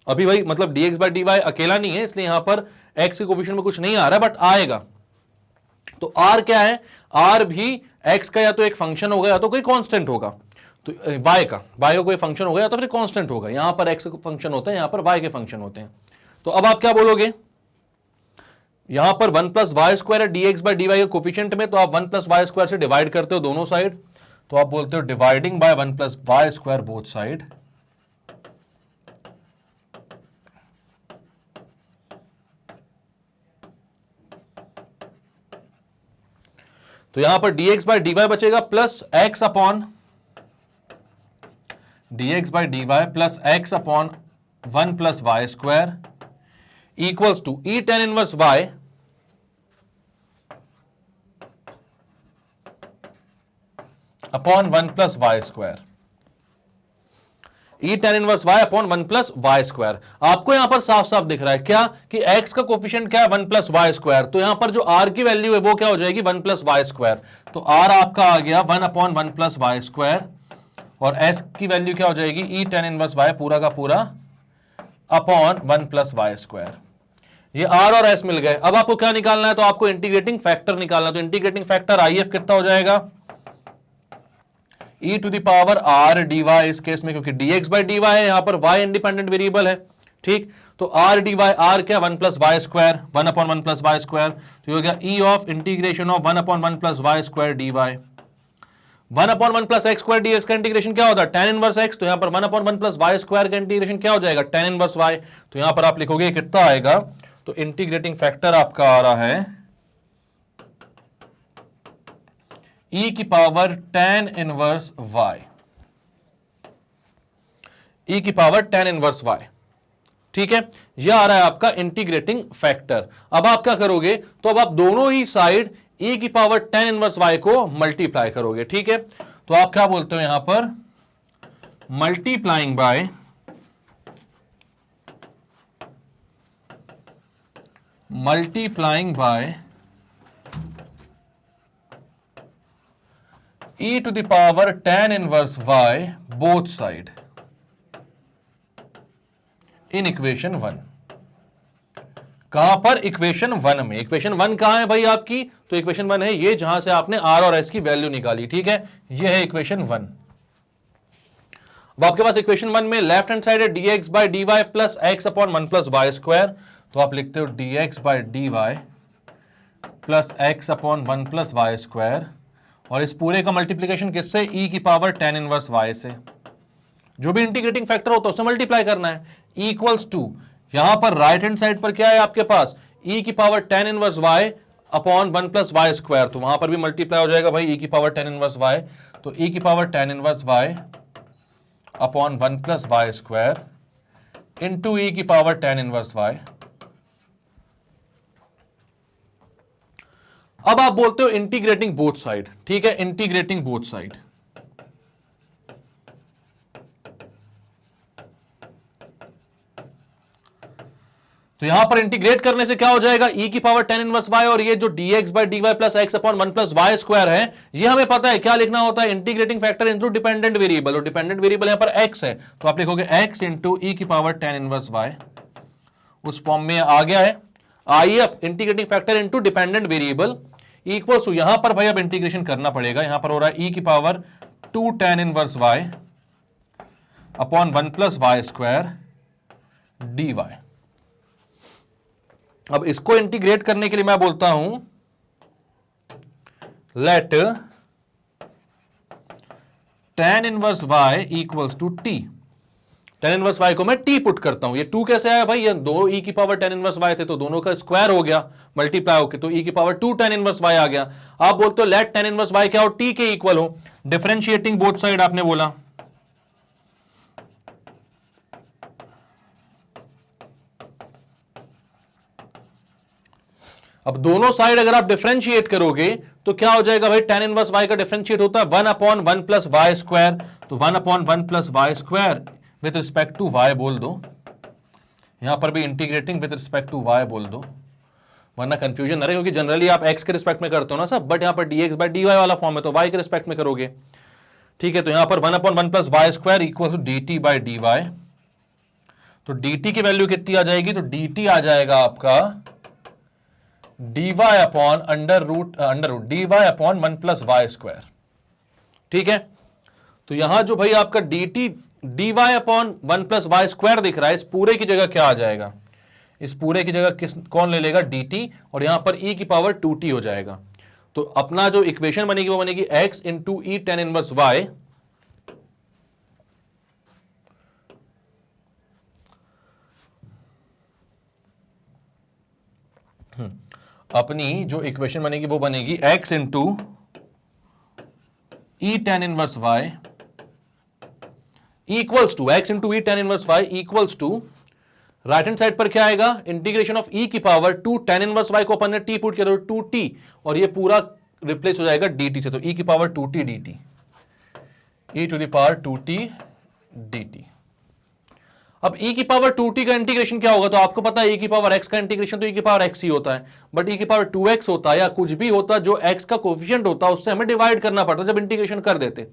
अभी भाई मतलब dx बाई dy अकेला नहीं है, इसलिए यहां पर x के कोफिशिएंट में कुछ नहीं आ रहा है, बट आएगा। तो r क्या है, r भी x का या तो एक फंक्शन होगा या तो कोई कांस्टेंट होगा, तो y का कोई फंक्शन होगा या तो फिर कांस्टेंट होगा। यहां पर x के फंक्शन होते हैं, यहां पर y के फंक्शन होते हैं। तो अब आप क्या बोलोगे, यहां पर 1 प्लस वाई स्क्वायर है dx बाई dy के कोफिशिएंट में, तो आप 1 प्लस वाई स्क्वायर से डिवाइड करते हो दोनों साइड, तो आप बोलते हो dividing by 1 plus y square both side. तो यहां पर dx बाई dy बचेगा plus x upon dx by dy plus x upon 1 plus y square equals to e tan inverse y upon 1 plus y square, E tan inverse y upon 1 plus y square. आपको यहां पर साफ साफ दिख रहा है क्या कि x का कोफिशिएंट क्या है, 1 प्लस वाई स्क्वायर, तो यहां पर जो r की वैल्यू है वो क्या हो जाएगी, 1 प्लस वाई स्क्वायर। तो r आपका आ गया 1 अपॉन 1 प्लस वाई स्क्वायर, और s की वैल्यू क्या हो जाएगी, ई tan इनवर्स y पूरा का पूरा अपॉन 1 प्लस वाई स्क्वायर। ये r और s मिल गए। अब आपको क्या निकालना है, तो आपको इंटीग्रेटिंग फैक्टर निकालना है, तो इंटीग्रेटिंग फैक्टर IF कितना हो जाएगा, e to the power r dy, इस केस में क्योंकि dx बाई dy है, यहां पर y इंडिपेंडेंट वेरिएबल है। ठीक, तो r dy, r क्या, 1 plus y square, 1 upon 1 plus y square, तो हो गया e of integration of 1 upon 1 plus y square dy। 1 upon 1 plus x square dx का इंटीग्रेशन क्या होता है, tan इनवर्स x, तो यहां पर 1 अपॉन 1 प्लस वाई स्क्वायर का इंटीग्रेशन क्या हो जाएगा, tan इनवर्स y। तो यहां पर आप लिखोगे कितना आएगा, तो इंटीग्रेटिंग फैक्टर आपका आ रहा है e की power tan inverse y, e की पावर tan इनवर्स y। ठीक है, यह आ रहा है आपका इंटीग्रेटिंग फैक्टर। अब आप क्या करोगे, तो अब आप दोनों ही साइड e की पावर tan इनवर्स y को मल्टीप्लाई करोगे। ठीक है, तो आप क्या बोलते हो यहां पर, multiplying by e to the power tan inverse y both side in equation 1। कहां पर, इक्वेशन 1 में। इक्वेशन 1 कहां है भाई आपकी, तो इक्वेशन 1 है ये, जहां से आपने r और s की वैल्यू निकाली। ठीक है, ये है इक्वेशन 1। अब आपके पास इक्वेशन 1 में लेफ्ट हैंड साइड है dx by dy plus x upon 1 plus y square, तो आप लिखते हो dx by dy plus x upon 1 plus y square, और इस पूरे का मल्टीप्लीकेशन किससे, e की पावर tan इनवर्स y से। जो भी इंटीग्रेटिंग फैक्टर होता है उससे मल्टीप्लाई करना है, इक्वल्स टू, यहां पर राइट हैंड साइड पर क्या है आपके पास, e की power tan inverse y upon 1 plus y square, तो वहां पर भी मल्टीप्लाई हो जाएगा भाई e की पावर tan इनवर्स y, तो e की power tan inverse y upon 1 plus y square into e की पावर tan इनवर्स वाई। अब आप बोलते हो इंटीग्रेटिंग बोथ साइड, ठीक है, इंटीग्रेटिंग बोथ साइड। तो यहां पर इंटीग्रेट करने से क्या हो जाएगा, e की पावर tan इनवर्स y, और ये जो dx by D Y plus x upon 1 plus y square है, ये हमें पता है क्या लिखना होता है, integrating factor into dependent variable, और डिपेंडेंट वेरिएबल यहां पर x है, तो आप लिखोगे x इंटू ई की पावर tan इनवर्स y। उस फॉर्म में आ गया है। आइए अब integrating factor into dependent variable equals to, यहां पर भाई अब इंटीग्रेशन करना पड़ेगा, यहां पर हो रहा है e की power 2 tan inverse y upon 1 plus y square D Y. अब इसको इंटीग्रेट करने के लिए मैं बोलता हूं let tan inverse y equals to t। tan inverse y को मैं t पुट करता हूं, ये 2 कैसे आया भाई, ये दो e की पावर tan इनवर्स y थे तो दोनों का स्क्वायर हो गया मल्टीप्लाई होके, तो e की पावर 2 tan इनवर्स y आ गया। आप बोलते हो लेट tan इनवर्स y क्या हो, t के इक्वल हो, डिफरेंशिएटिंग बोथ साइड आपने बोला। अब दोनों साइड अगर आप डिफरेंशिएट करोगे तो क्या हो जाएगा भाई, tan इनवर्स y का डिफरेंशिएट होता है 1 अपॉन 1 प्लस वाई स्क्वायर, तो 1 upon 1 plus y square with respect to y बोल दो, यहां पर भी integrating with respect to y बोल दो, वरना कंफ्यूजन ना रहे, क्योंकि जनरली आप x के रिस्पेक्ट में करते हो ना सब, बट यहां पर dx बाई dy वाला फॉर्म है तो y के रिस्पेक्ट में करोगे, ठीक है। तो यहां पर 1 upon 1 plus y square equal to dt by dy, तो dt की वैल्यू कितनी आ जाएगी, तो dt आ जाएगा आपका dy upon under root dy upon 1 plus y square, ठीक है। तो यहां जो भाई आपका dt dy upon 1 plus y square दिख रहा है, इस पूरे की जगह क्या आ जाएगा, इस पूरे की जगह कौन ले लेगा, dt, और यहां पर e की पावर 2t हो जाएगा। तो अपना जो इक्वेशन बनेगी वो बनेगी x into e tan inverse y अपनी जो इक्वेशन बनेगी वो बनेगी x into e tan inverse y equals to x into e tan inverse y equals to, right hand side पर क्या आएगा, इंटीग्रेशन ऑफ e की पावर 2 tan इनवर्स y को अपन ने t पुट किया तो 2t, और ये पूरा रिप्लेस हो जाएगा dt से, तो e की power 2t dt, e to the power 2t dt। अब e की पावर 2t का इंटीग्रेशन क्या होगा, तो आपको पता है e की पावर x का इंटीग्रेशन तो e की पावर x ही होता है, बट e की पावर 2x होता है या कुछ भी होता जो x का कोफिशिएंट होता है उससे हमें डिवाइड करना पड़ता जब इंटीग्रेशन कर देते,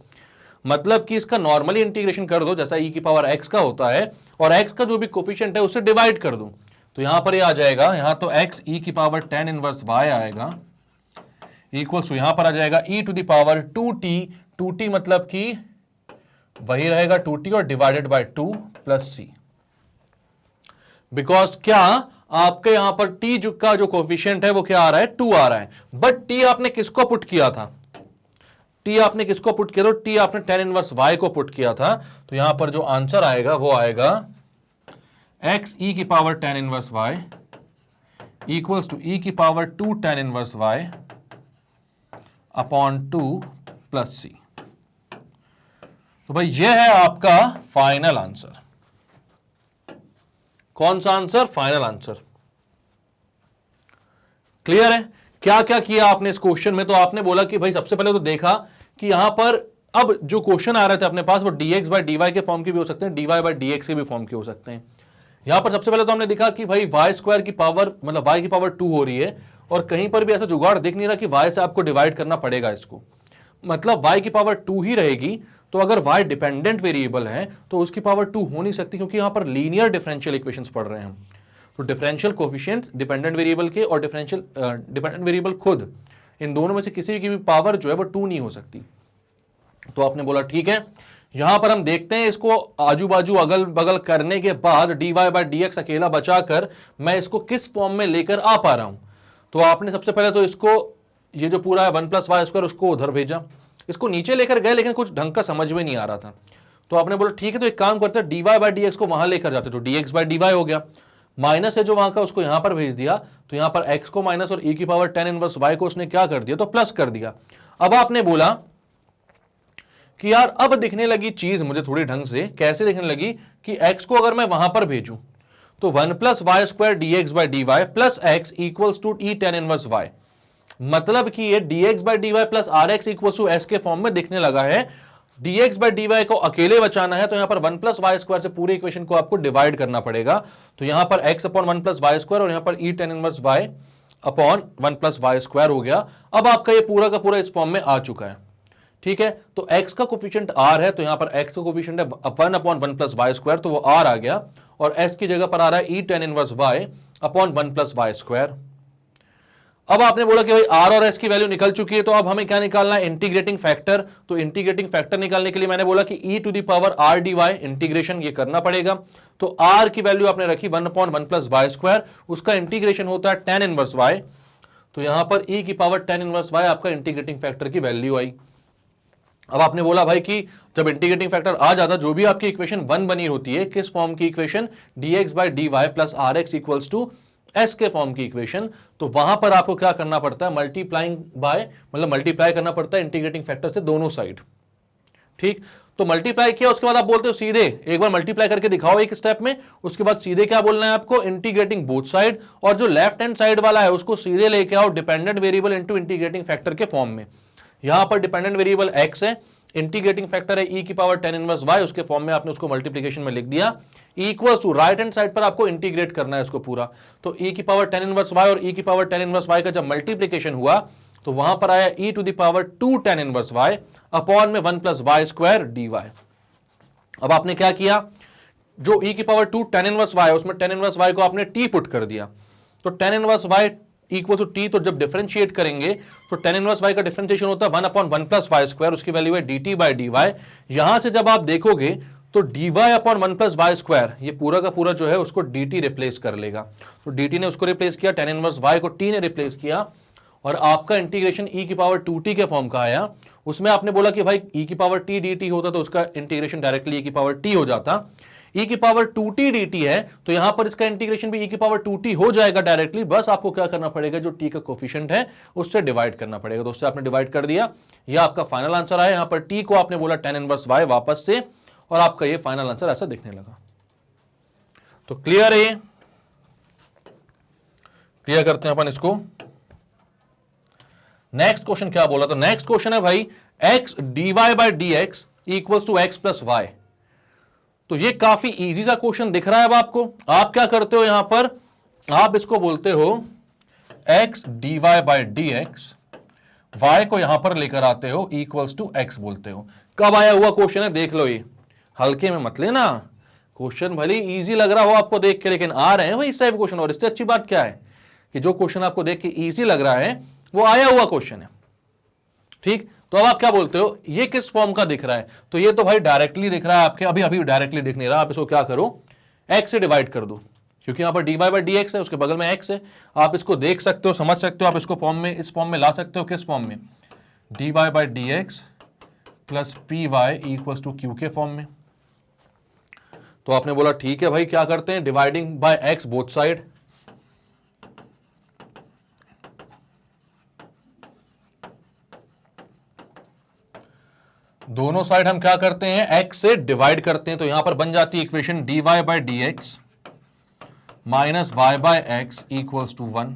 मतलब कि इसका नॉर्मली इंटीग्रेशन कर दो जैसा e की पावर x का होता है, और x का जो भी कोफिशिएंट है उससे डिवाइड कर दो, तो यहां पर ये आ जाएगा, यहां तो x e की पावर tan इनवर्स y आएगा इक्वल्स टू, यहां पर आ जाएगा e to the power 2t मतलब कि वही रहेगा 2t और divided by 2 plus c, because क्या आपके यहां पर t का जो कोफिशिएंट है वो क्या आ रहा है, 2 आ रहा है, बट t आपने किसको पुट किया था, t आपने किसको पुट किया, तो t आपने tan इनवर्स y को पुट किया था, तो यहां पर जो आंसर आएगा वो आएगा x e की power tan inverse y equals to e की power 2 tan inverse y upon 2 plus c। तो भाई ये है आपका फाइनल आंसर। कौन सा आंसर, फाइनल आंसर। क्लियर है, क्या क्या किया आपने इस क्वेश्चन में, तो आपने बोला कि भाई सबसे पहले तो देखा कि यहां पर अब जो क्वेश्चन आ रहे थे अपने पास वो dx बाई डी वाई के फॉर्म के भी हो सकते हैं, dy बाई dx के भी फॉर्म के हो सकते हैं। यहां पर सबसे पहले तो हमने देखा कि भाई y स्क्वायर की पावर मतलब y की पावर 2 हो रही है, और कहीं पर भी ऐसा जुगाड़ दिख नहीं रहा कि y से आपको डिवाइड करना पड़ेगा इसको, मतलब y की पावर 2 ही रहेगी, तो अगर y डिपेंडेंट वेरिएबल है तो उसकी पावर 2 हो नहीं सकती, क्योंकि यहां पर लीनियर डिफरेंशियल इक्वेशंस पढ़ रहे हैं हम, तो डिफरेंशियल कोफिशिएंट डिपेंडेंट वेरिएबल के और डिफरेंशियल डिपेंडेंट वेरिएबल खुद, इन दोनों में से किसी की भी पावर जो है वो 2 नहीं हो सकती। तो आपने बोला ठीक है, यहां पर हम देखते हैं इसको आजू बाजू अगल बगल करने के बाद dy बाई dx अकेला बचाकर मैं इसको किस फॉर्म में लेकर आ पा रहा हूं। तो आपने सबसे पहले तो इसको ये जो पूरा है 1 प्लस वाई स्क्वायर उसको उधर भेजा, इसको नीचे लेकर गए लेकिन कुछ ढंग का समझ में नहीं आ रहा था, तो आपने बोला ठीक है तो एक काम करते हैं dy बाई dx को वहां लेकर जाते, तो dx बाई dy हो गया, माइनस है जो वहां का उसको यहां पर भेज दिया, तो यहां पर x को माइनस और e की पावर tan इनवर्स y को उसने क्या कर दिया, तो प्लस कर दिया। अब आपने बोला कि यार अब दिखने लगी चीज मुझे थोड़ी ढंग से, कैसे दिखने लगी कि x को अगर मैं वहां पर भेजूं तो 1 plus y square d x by D Y plus x equals to e tan inverse y, मतलब कि ये dx by D Y plus are x equal to S के फॉर्म में दिखने लगा है। dx बाई डी वाई को अकेले बचाना है तो यहां पर 1 प्लस वाई स्क्वायर से पूरे इक्वेशन को आपको डिवाइड करना पड़ेगा। तो यहां पर x upon 1 plus y square और यहां पर e tan inverse y upon 1 plus y square हो गया। अब आपका ये पूरा का पूरा इस फॉर्म में आ चुका है, ठीक है। तो x का कोफिशिएंट r है, तो यहां पर x का कोफिशिएंट है 1 अपॉन 1 प्लस वाई स्क्वायर, तो वो r आ गया, और s की जगह पर आ रहा है e tan inverse y upon 1 plus y square. अब आपने बोला कि भाई r और s की वैल्यू निकल चुकी है, तो अब हमें क्या निकालना है, इंटीग्रेटिंग फैक्टर। तो इंटीग्रेटिंग फैक्टर निकालने के लिए मैंने बोला कि e to the power r dy integration ये करना पड़ेगा। तो r की वैल्यू आपने रखी 1 अपॉन 1 प्लस वाई स्क्वायर, उसका इंटीग्रेशन होता है tan इनवर्स y, तो यहां पर e की पावर tan इनवर्स y आपका इंटीग्रेटिंग फैक्टर की वैल्यू आई। अब आपने बोला भाई कि जब इंटीग्रेटिंग फैक्टर आ जाता, जो भी आपकी इक्वेशन 1 बनी होती है, किस फॉर्म की equation, dx by D Y plus are x equals to S के फॉर्म की इक्वेशन, तो वहां पर आपको क्या करना पड़ता है, मल्टीप्लाइंग बाय, मतलब मल्टीप्लाई करना पड़ता है इंटीग्रेटिंग फैक्टर से दोनों साइड, ठीक। तो मल्टीप्लाई किया, उसके बाद आप बोलते हो सीधे एक बार मल्टीप्लाई करके दिखाओ एक स्टेप में, उसके बाद सीधे क्या बोलना है आपको, इंटीग्रेटिंग बोथ साइड, और जो लेफ्ट हैंड साइड वाला है उसको सीधे लेके आओ dependent variable into integrating factor के फॉर्म में। यहां पर डिपेंडेंट वेरिएबल x है, इंटीग्रेटिंग फैक्टर है e की पावर tan इनवर्स y, उसके फॉर्म में आपने उसको मल्टीप्लिकेशन में लिख दिया, equals to right hand side पर आपको इंटीग्रेट करना है इसको पूरा। तो e की पावर tan इनवर्स y और e की पावर tan इनवर्स y का जब मल्टीप्लिकेशन हुआ तो वहां पर आया e to the power 2 tan inverse y upon में 1 plus y square D Y. अब आपने क्या किया, जो e की पावर 2 tan इनवर्स y उसमें tan इनवर्स y को आपने t पुट कर दिया, तो tan inverse y equal to t, तो जब डिफरेंशिएट करेंगे तो tan इनवर्स y का डिफरेंशिएशन होता है 1 अपॉन 1 प्लस वाई स्क्वायर, उसकी वैल्यू है dt बाई डी वाई। यहां से जब आप देखोगे तो dy upon 1 plus y square ये पूरा का पूरा जो है उसको dt रिप्लेस कर लेगा, तो dt ने उसको रिप्लेस किया, tan इनवर्स y को t ने रिप्लेस किया, और आपका इंटीग्रेशन e की पावर 2t के फॉर्म का आया। उसमें आपने बोला कि भाई e की पावर t dt होता तो उसका इंटीग्रेशन डायरेक्टली e की पावर t हो जाता, e की पावर 2t dt है तो यहां पर इसका इंटीग्रेशन भी e की पावर 2t हो जाएगा डायरेक्टली, बस आपको क्या करना पड़ेगा, जो t का कोफिशिएंट है उससे डिवाइड करना पड़ेगा, तो उससे आपने डिवाइड कर दिया, यह आपका फाइनल आंसर आया। यहां पर t को आपने बोला tan इनवर्स y वापस से, और आपका ये फाइनल आंसर ऐसा दिखने लगा। तो क्लियर है, क्लियर करते हैं अपन इसको। नेक्स्ट क्वेश्चन क्या बोला, तो नेक्स्ट क्वेश्चन है भाई x dy by d x equals to x plus y. तो ये काफी इजी सा क्वेश्चन दिख रहा है अब आपको। आप क्या करते हो, यहां पर आप इसको बोलते हो x dy by d x, y को यहां पर लेकर आते हो इक्वल्स टू x बोलते हो। कब आया हुआ क्वेश्चन है, देख लो, ये हल्के में मत लेना, क्वेश्चन भले इजी लग रहा हो आपको देख के, लेकिन आ रहे हैं भाई इस टाइप क्वेश्चन। और इससे अच्छी बात क्या है कि जो क्वेश्चन आपको देख के इजी लग रहा है वो आया हुआ क्वेश्चन है, ठीक। तो अब आप क्या बोलते हो, ये किस फॉर्म का दिख रहा है, तो ये तो भाई डायरेक्टली दिख रहा है आपके, अभी अभी डायरेक्टली दिख नहीं रहा, आप इसको क्या करो, x से डिवाइड कर दो, क्योंकि यहां पर dy बाई डी एक्स है, उसके बगल में x है, आप इसको देख सकते हो, समझ सकते हो, आप इसको फॉर्म में, इस फॉर्म में ला सकते हो, किस फॉर्म में, dy by d x plus p y equals to q के फॉर्म में। तो आपने बोला ठीक है भाई, क्या करते हैं, dividing by x both side, दोनों साइड हम क्या करते हैं, x से डिवाइड करते हैं, तो यहां पर बन जाती है equation dy by d x minus y by x equals to 1।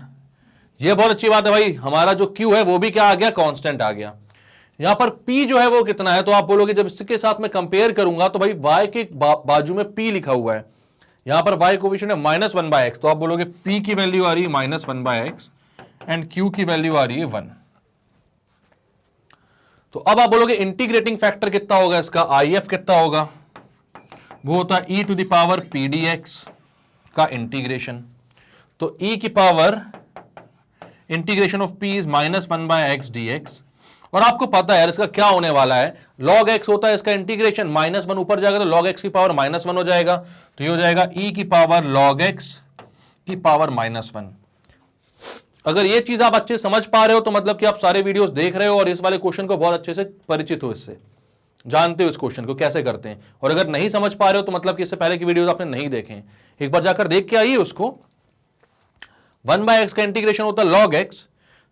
यह बहुत अच्छी बात है भाई, हमारा जो q है वो भी क्या आ गया, कांस्टेंट आ गया। यहां पर p जो है वो कितना है, तो आप बोलोगे जब इसके साथ में कंपेयर करूंगा तो भाई y के बाजू में p लिखा हुआ है, यहां पर y कोफिशिएंट है माइनस 1 बाई एक्स, तो आप बोलोगे p की वैल्यू आ रही है minus 1 by x and q की वैल्यू आ रही है 1। तो अब आप बोलोगे इंटीग्रेटिंग फैक्टर कितना होगा इसका, IF कितना होगा, वो होता है e to the power p dx का इंटीग्रेशन। तो e की power integration of p is minus 1 by x d x, और आपको पता है यार इसका क्या होने वाला है, log x होता है इसका इंटीग्रेशन, माइनस 1 ऊपर जाएगा तो log x की पावर माइनस 1 हो जाएगा, तो ये हो जाएगा e की पावर log x की पावर माइनस 1। अगर ये चीज आप अच्छे समझ पा रहे हो तो मतलब कि आप सारे वीडियोस देख रहे हो और इस वाले क्वेश्चन को बहुत अच्छे से परिचित हो, इससे जानते हो इस क्वेश्चन को कैसे करते हैं। और अगर नहीं समझ पा रहे हो तो मतलब कि इससे पहले की वीडियोस आपने नहीं देखे, एक बार जाकर देख के आइए उसको। 1 बाय एक्स का इंटीग्रेशन होता है log x,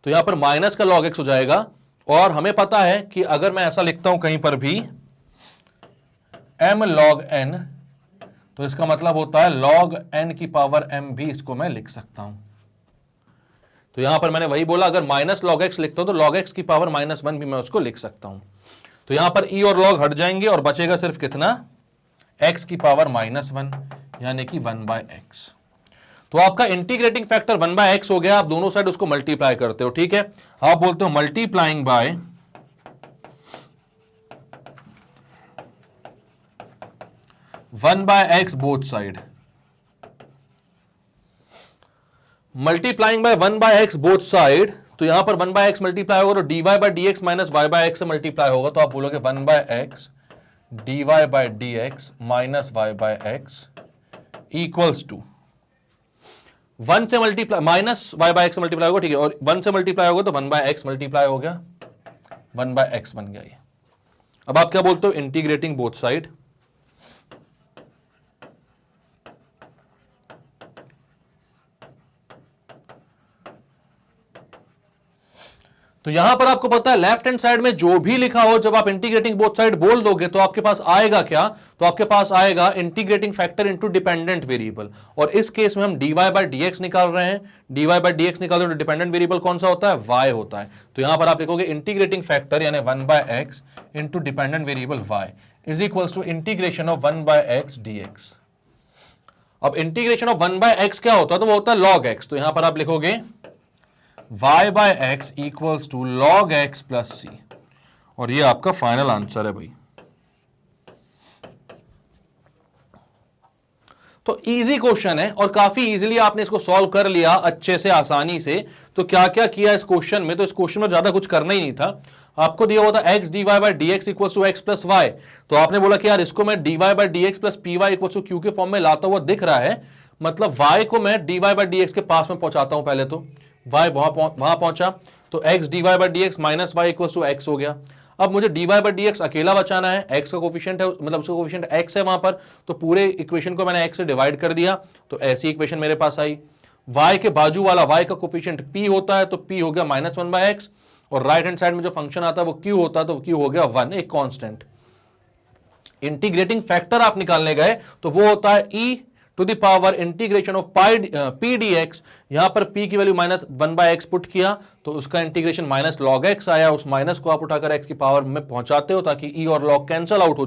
तो यहां पर माइनस का log x हो जाएगा, और हमें पता है कि अगर मैं ऐसा लिखता हूं कहीं पर भी m log n, तो इसका मतलब होता है log n की पावर m भी इसको मैं लिख सकता हूं। तो यहां पर मैंने वही बोला, अगर माइनस लॉग एक्स लिखता हूं तो log x की पावर -1 भी मैं उसको लिख सकता हूं। तो यहां पर e और log हट जाएंगे और बचेगा सिर्फ कितना, x की पावर -1 यानी कि 1/x। तो आपका इंटीग्रेटिंग फैक्टर 1/x हो गया। आप दोनों साइड उसको मल्टीप्लाई करते हो, ठीक है। आप बोलते हो multiplying by 1/x both side, multiplying by 1/x both side. तो यहां पर 1/x मल्टीप्लाई होगा तो dy bye dx minus y by x से मल्टीप्लाई होगा, तो आप बोलोगे 1/x dy bye dx minus y by x equals to 1 से multiply minus y by x से मल्टीप्लाई होगा, ठीक है, और 1 से मल्टीप्लाई होगा तो 1/x मल्टीप्लाई हो गया, 1/x बन गया ये। अब आप क्या बोलते हो, इंटीग्रेटिंग बोथ साइड। तो यहां पर आपको पता है लेफ्ट हैंड साइड में जो भी लिखा हो, जब आप इंटीग्रेटिंग बोथ साइड बोल दोगे तो आपके पास आएगा क्या, तो आपके पास आएगा integrating factor into dependent variable. और इस केस में हम dy बाय dx निकाल रहे हैं, dy बाय dx निकाल रहे हैं तो डिपेंडेंट वेरिएबल कौन सा होता है, y होता है। तो यहां पर आप लिखोगे इंटीग्रेटिंग फैक्टर यानी 1/x into dependent variable y is equals to integration of 1/x dx। अब इंटीग्रेशन ऑफ 1/x क्या होता है, तो वो होता है log x। तो यहां पर आप लिखोगे y by x equals to log x plus c, और ये आपका फाइनल आंसर है भाई। तो इजी क्वेश्चन है और काफी इजीली आपने इसको सॉल्व कर लिया अच्छे से, आसानी से। तो क्या क्या किया इस क्वेश्चन में, तो इस क्वेश्चन में ज्यादा कुछ करना ही नहीं था। आपको दिया हुआ था x dy bye dx equals to x plus y, तो आपने बोला कि यार इसको मैं dy bye dx plus p y equals to q के फॉर्म में लाता हुआ दिख रहा है, मतलब y को मैं dy बाय dx के पास में पहुंचाता हूं। पहले तो y वहां पहुंचा तो x dy bye dx minus y equals to x हो गया। अब मुझे dy बाय dx अकेला बचाना है, x का कोफिशिएंट है, मतलब उसका कोफिशिएंट x है वहां पर, तो पूरे इक्वेशन को मैंने x से डिवाइड कर दिया, तो ऐसी इक्वेशन मेरे पास आई। y के बाजू वाला y का कोफिशिएंट p होता है, तो p हो गया -1/x, और राइट हैंड साइड में जो फंक्शन आता है वो q होता है, तो q हो गया 1, एक कांस्टेंट। इंटीग्रेटिंग फैक्टर आप निकालने गए तो वो होता है e to the power integration of p dx। यहां पर p की वैल्यू -1/x पुट किया तो उसका इंटीग्रेशन माइनस log x आया, उस माइनस को आप उठाकर x की पावर में पहुंचाते हो ताकि e और log कैंसल आउट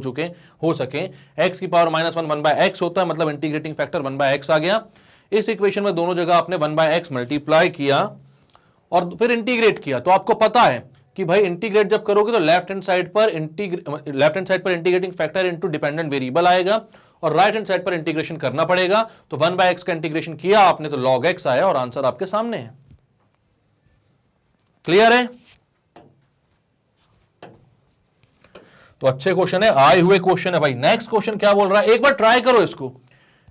हो सके। x की पावर -1 1/x होता है, मतलब इंटीग्रेटिंग फैक्टर 1/x आ गया। इस इक्वेशन में दोनों जगह आपने 1/x मल्टीप्लाई किया और फिर इंटीग्रेट किया, तो आपको पता है कि भाई इंटीग्रेट जब करोगे तो लेफ्ट हैंड साइड पर integrating factor into dependent variable आएगा और राइट हैंड साइड पर इंटीग्रेशन करना पड़ेगा। तो 1/x का इंटीग्रेशन किया आपने तो log x आया और आंसर आपके सामने है। क्लियर है? तो अच्छे क्वेश्चन है, आए हुए क्वेश्चन है भाई। नेक्स्ट क्वेश्चन क्या बोल रहा है, एक बार ट्राई करो इसको।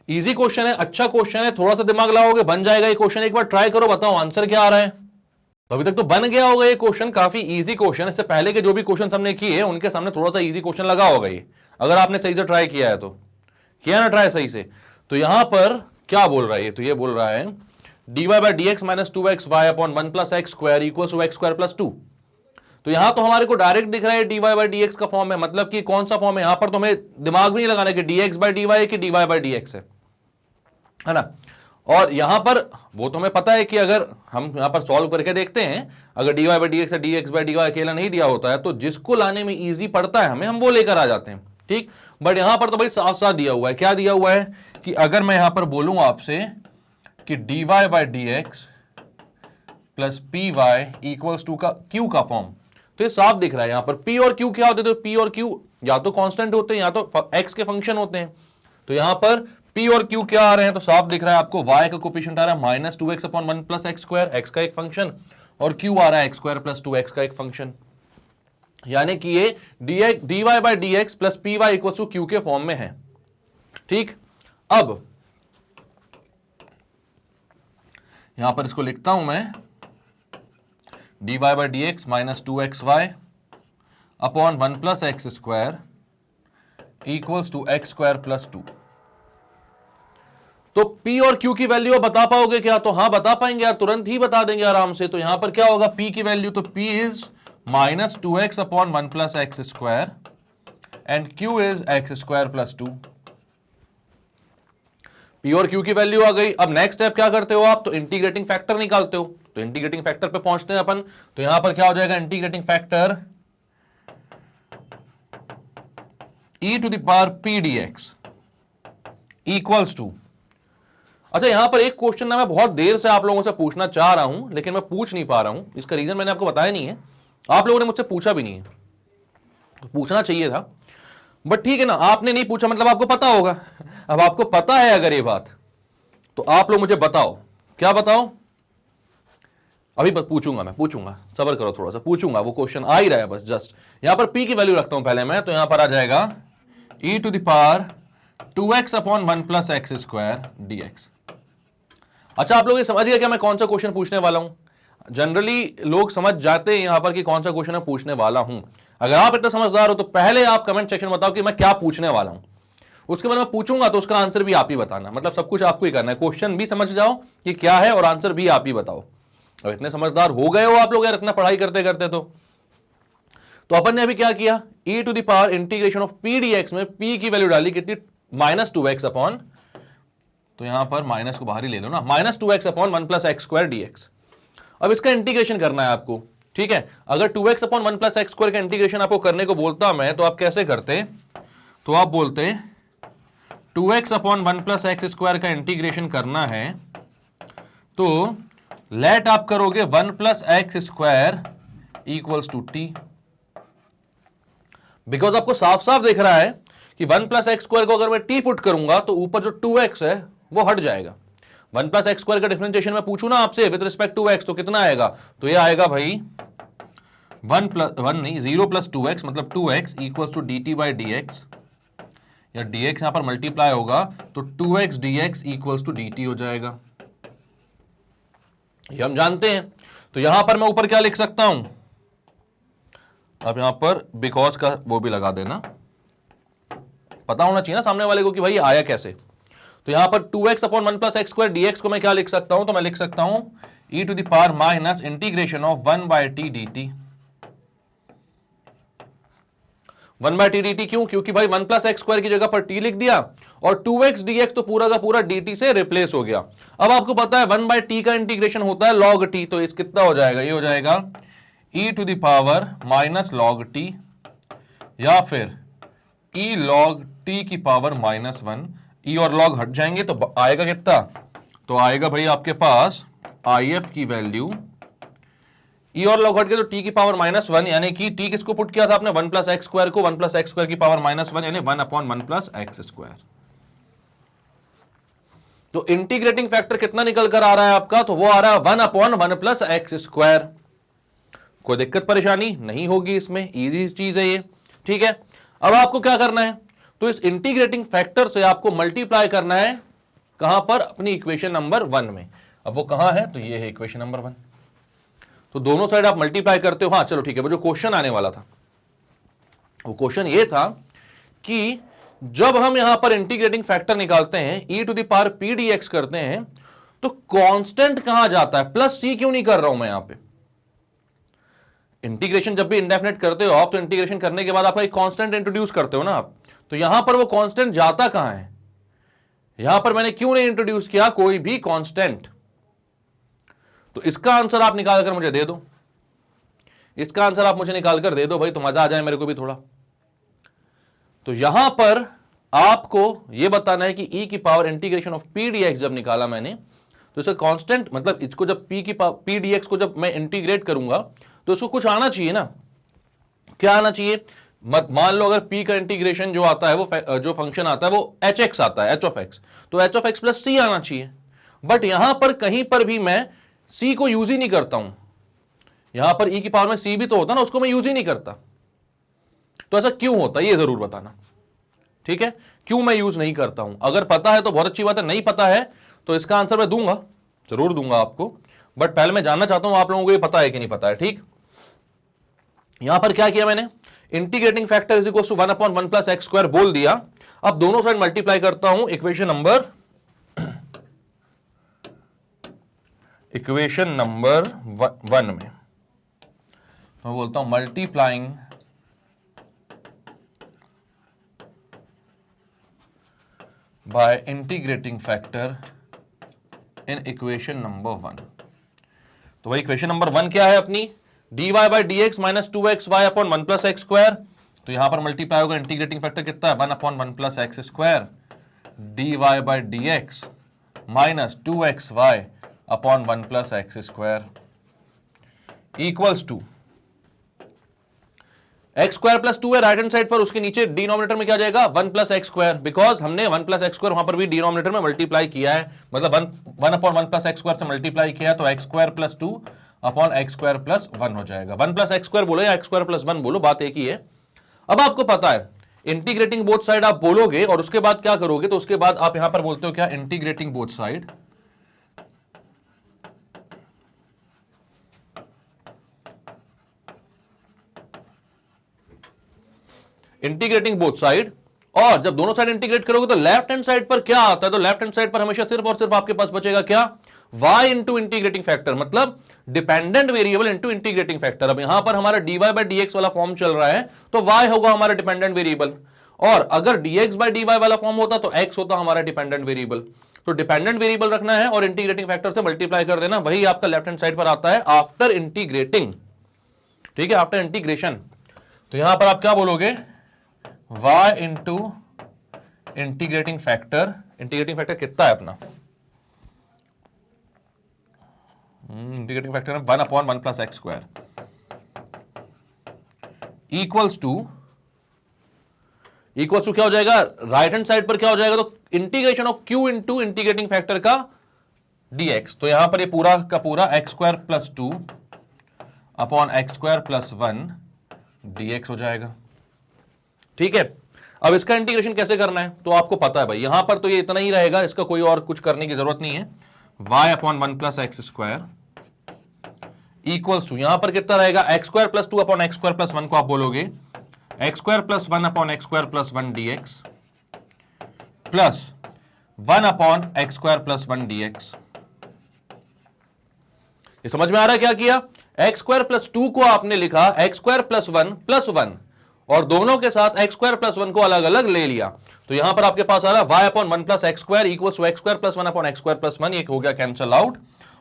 इजी क्वेश्चन है, अच्छा क्वेश्चन है, थोड़ा सा दिमाग लगाओगे बन जाएगा ये क्वेश्चन। एक बार ट्राई करो, बताओ आंसर क्या आ रहा है। तो अभी तक तो बन गया होगा ये क्वेश्चन, काफी इजी क्वेश्चन। इससे पहले के जो भी क्वेश्चन हमने किए उनके सामने थोड़ा सा इजी क्वेश्चन लगा होगा ये, अगर आपने सही से ट्राई किया है तो। किया ना ट्राई सही से? तो यहां पर क्या बोल रहा है, तो ये बोल रहा है dy bye dx minus 2xy upon 1 plus x square equal to x square plus 2। तो यहां तो हमारे को डायरेक्ट दिख रहा है dy बाय dx का फॉर्म है, मतलब कि कौन सा फॉर्म है, यहां पर तो हमें दिमाग भी नहीं लगाना कि dx बाय dy है कि dy बाय dx है ना। और यहां पर वो तो हमें पता है कि अगर हम यहां पर सॉल्व करके देखते हैं, अगर dy बाय dx या dx बाय dy अकेला नहीं दिया होता है तो जिसको लाने में इजी पड़ता है हमें, हम वो लेकर आ जाते हैं, ठीक। बट यहां पर तो भाई साफ साफ दिया हुआ है, क्या दिया हुआ है कि अगर मैं यहां पर बोलूं आपसे कि dy bye dx plus p y equals to का q का फॉर्म, तो ये साफ दिख रहा है। यहां पर p और q क्या होते हैं, तो p और q या तो कांस्टेंट होते हैं या तो x के फंक्शन होते हैं। तो यहां पर p और q क्या आ रहे हैं, तो साफ दिख रहा है आपको y का कोफिशिएंट आ रहा है minus 2x upon 1 plus x square, x का एक फंक्शन, और q आ रहा है एक्स स्क्वायर प्लस 2x का एक फंक्शन। यानी कि ये dy bye dx plus p y equal to q के फॉर्म में है, ठीक। अब यहां पर इसको लिखता हूं मैं dy bye dx minus 2xy upon 1 plus x square equals to x square plus 2। तो p और q की वैल्यू बता पाओगे क्या, तो हाँ बता पाएंगे यार, तुरंत ही बता देंगे आराम से। तो यहां पर क्या होगा, p की वैल्यू, तो p is minus 2x upon 1 plus x square, and q is x square plus 2। p और q की वैल्यू आ गई। अब नेक्स्ट स्टेप क्या करते हो आप, तो इंटीग्रेटिंग फैक्टर निकालते हो। तो इंटीग्रेटिंग फैक्टर पे पहुंचते हैं अपन। तो यहां पर क्या हो जाएगा, integrating factor e to the power p dx equals to. अच्छा, यहां पर एक क्वेश्चन ना मैं बहुत देर से आप लोगों से पूछना चाह रहा हूं, लेकिन मैं पूछ नहीं पा रहा हूं। इसका रीजन मैंने आपको बताया नहीं है, आप लोगों ने मुझसे पूछा भी नहीं है, तो पूछना चाहिए था, बट ठीक है ना, आपने नहीं पूछा मतलब आपको पता होगा। अब आपको पता है अगर ये बात, तो आप लोग मुझे बताओ, क्या बताओ। अभी पूछूंगा, मैं पूछूंगा, सबर करो थोड़ा सा, पूछूंगा, वो क्वेश्चन आ ही रहा है बस। जस्ट यहां पर p की वैल्यू रखता हूं पहले मैं, तो यहां पर आ जाएगा e to the power 2x upon 1 plus x square dx। अच्छा, आप लोग ये समझ गए क्या मैं कौन सा क्वेश्चन पूछने वाला हूं। जनरली लोग समझ जाते हैं यहां पर कि कौन सा क्वेश्चन मैं पूछने वाला हूं। अगर आप इतना समझदार हो तो पहले आप कमेंट सेक्शन में बताओ कि मैं क्या पूछने वाला हूं, उसके बाद मैं पूछूंगा तो उसका आंसर भी आप ही बताना। मतलब सब कुछ आपको ही करना है, क्वेश्चन भी समझ जाओ कि क्या है और आंसर भी आप ही बताओ। अब इतने समझदार हो गए हो आप लोग यार, इतना पढ़ाई करते करते। तो अपन ने अभी क्या किया, e to the power integration of p dx में p की वैल्यू डाली कितनी, -2x अपॉन, तो यहां पर माइनस को बाहर ही ले लो ना, -2x upon 1 plus x square dx। अब इसका इंटीग्रेशन करना है आपको, ठीक है। अगर 2x upon 1 plus x square का इंटीग्रेशन आपको करने को बोलता मैं, तो आप कैसे करते, तो आप बोलते 2x upon 1 plus x square का इंटीग्रेशन करना है, तो लेट आप करोगे 1 plus x square equals to t. Because आपको साफ साफ दिख रहा है कि 1 प्लस एक्स स्क्वायर को अगर मैं टी पुट करूंगा तो ऊपर जो 2x है वो हट जाएगा। 1 प्लस एक्स स्क्वायर का डिफरेंशिएशन मैं पूछू ना आपसे विद रिस्पेक्ट टू x, तो कितना आएगा, तो ये आएगा भाई 0 प्लस 2x मतलब 2x equals to d t by d x, या dx यहां पर मल्टीप्लाई होगा तो 2x dx equals to dt हो जाएगा, ये हम जानते हैं। तो यहां पर मैं ऊपर क्या लिख सकता हूं, अब यहां पर बिकॉज का वो भी लगा देना, पता होना चाहिए ना सामने वाले को कि भाई आया कैसे। तो यहां पर 2x upon 1 plus x square dx को मैं क्या लिख सकता हूं, तो मैं लिख सकता हूं e to the power minus integration of 1 by t dt। 1 by t dt क्यों, क्योंकि भाई 1 प्लस एक्स स्क्वायर की जगह पर t लिख दिया और 2x dx तो पूरा का पूरा dt से रिप्लेस हो गया। अब आपको पता है 1 बाय टी का इंटीग्रेशन होता है log t, तो इस कितना हो जाएगा, ये हो जाएगा e to the power minus log t, या फिर e log t की पावर -1। e और log हट जाएंगे तो आएगा कितना, तो आएगा भाई आपके पास if की वैल्यू, e और log हट गए तो t की पावर -1, यानी कि t किसको पुट किया था आपने, 1 प्लस एक्स स्क्वायर को, 1 प्लस एक्स स्क्वायर की पावर -1 यानी 1 अपॉन 1 प्लस एक्स स्क्वायर। तो इंटीग्रेटिंग फैक्टर कितना निकल कर आ रहा है आपका, तो वो आ रहा है 1 अपॉन 1 प्लस एक्स स्क्वायर। कोई दिक्कत परेशानी नहीं होगी इसमें, इजी चीज है ये, ठीक है। अब आपको क्या करना है, तो इस इंटीग्रेटिंग फैक्टर से आपको मल्टीप्लाई करना है, कहां पर, अपनी इक्वेशन नंबर 1 में। अब वो कहां है, तो ये है इक्वेशन नंबर 1। तो दोनों साइड आप मल्टीप्लाई करते हो। हाँ चलो ठीक है, वो जो क्वेश्चन आने वाला था वो क्वेश्चन ये था कि जब हम यहां पर इंटीग्रेटिंग फैक्टर निकालते हैं, e to the power p dx करते हैं, तो कांस्टेंट कहां जाता है, प्लस c क्यों नहीं कर रहा हूं मैं यहां पे। इंटीग्रेशन जब भी इंडेफिनेट करते हो आप, तो इंटीग्रेशन करने के बाद आपका एक कांस्टेंट इंट्रोड्यूस करते हो ना आप, तो यहां पर वो कांस्टेंट जाता कहां है, यहां पर मैंने क्यों नहीं इंट्रोड्यूस किया कोई भी कांस्टेंट। तो इसका आंसर आप निकाल कर मुझे दे दो, इसका आंसर आप मुझे निकाल कर दे दो भाई, तो मजा आ जाए मेरे को भी थोड़ा। तो यहां पर आपको यह बताना है कि e की power integration of p dx जब निकाला मैंने, तो इसका कांस्टेंट मतलब इसको जब p dx को जब मैं इंटीग्रेट करूंगा तो इसको कुछ आना चाहिए ना, क्या आना चाहिए। मान लो अगर p का इंटीग्रेशन जो आता है, वो जो फंक्शन आता है वो hx आता है, h of x, तो h of x plus c आना चाहिए। बट यहां पर कहीं पर भी मैं c को यूज ही नहीं करता हूं, यहां पर e की पावर में c भी तो होता ना, उसको मैं यूज ही नहीं करता। तो ऐसा क्यों होता है ये जरूर बताना, ठीक है, क्यों मैं यूज नहीं करता हूं। अगर पता है तो बहुत अच्छी बात है, नहीं पता है तो इसका आंसर मैं दूंगा, जरूर दूंगा आपको, बट पहले मैं जानना चाहता हूं आप लोगों को ये पता है कि नहीं पता है, ठीक। यहां पर क्या किया मैंने, integrating factor is equal to 1 upon 1 plus x square बोल दिया। अब दोनों साइड मल्टीप्लाई करता हूं इक्वेशन नंबर 1 में, मैं बोलता हूं multiplying by integrating factor in equation number 1। तो वही इक्वेशन नंबर 1 क्या है अपनी, dy by d x minus 2xy upon 1 plus x square. तो यहां पर मल्टीप्लाई होगा, इंटीग्रेटिंग फैक्टर कितना है 1 upon 1 plus x square, dy by d x minus 2xy upon 1 plus x square equals to x square plus 2 है right hand side पर, उसके नीचे डिनोमिनेटर में क्या जाएगा 1 प्लस एक्स स्क्वायर, बिकॉज हमने 1 प्लस एक्स स्क्वायर वहां पर भी डिनोमिनेटर में मल्टीप्लाई किया है, मतलब 1 अपॉन 1 प्लस एक्स स्क्वायर से मल्टीप्लाई किया है, तो x square plus 2 upon x square plus 1 हो जाएगा। 1 प्लस एक्स स्क्वायर बोलो या एक्स स्क्वायर प्लस 1 बोलो, बात एक ही है। अब आपको पता है इंटीग्रेटिंग बोथ साइड आप बोलोगे और उसके बाद क्या करोगे, तो उसके बाद आप यहां पर बोलते हो क्या, integrating both side integrating both side, और जब दोनों साइड इंटीग्रेट करोगे तो लेफ्ट हैंड साइड पर क्या आता है, तो लेफ्ट हैंड साइड पर हमेशा सिर्फ और सिर्फ आपके पास बचेगा क्या, y इंटू इंटीग्रेटिंग फैक्टर, मतलब dependent variable into integrating factor. अब यहां पर हमारा dy बाई डी एक्स वाला फॉर्म चल रहा है तो y होगा हमारा डिपेंडेंट वेरिएबल, और अगर dx बाई dy वाला फॉर्म होता तो x होता हमारा डिपेंडेंट वेरिएबल। तो डिपेंडेंट वेरिएबल रखना है और इंटीग्रेटिंग फैक्टर से मल्टीप्लाई कर देना, वही आपका लेफ्ट हैंड साइड पर आता है आफ्टर इंटीग्रेटिंग। ठीक है, आफ्टर इंटीग्रेशन। तो यहां पर आप क्या बोलोगे, y into integrating factor, integrating factor कितना है अपना, इंटीग्रेटिंग फैक्टर है 1 upon 1 plus x square equals to क्या हो जाएगा, राइट हैंड साइड पर क्या हो जाएगा, तो integration of q into integrating factor का dx। तो यहां पर ये पूरा का पूरा x square plus 2 upon x square plus 1 dx हो जाएगा। ठीक है, अब इसका इंटीग्रेशन कैसे करना है, तो आपको पता है भाई, यहां पर तो ये इतना ही रहेगा, इसका कोई और कुछ करने की जरूरत नहीं है। y upon 1 plus x square equals to, यहां पर कितना रहेगा, x square plus 2 upon x square plus 1 को आप बोलोगे x square plus 1 upon x square plus 1 dx plus 1 upon x square plus 1 dx। ये समझ में आ रहा है क्या किया, एक्स स्क्वायर प्लस 2 को आपने लिखा एक्स स्क्वायर प्लस 1 और दोनों के साथ एक्स स्क्वायर प्लस 1 को अलग अलग ले लिया। तो यहां पर आपके पास आ रहा y upon 1 plus x square equals to x square plus 1 upon x square plus 1, ये हो गया कैंसल आउट।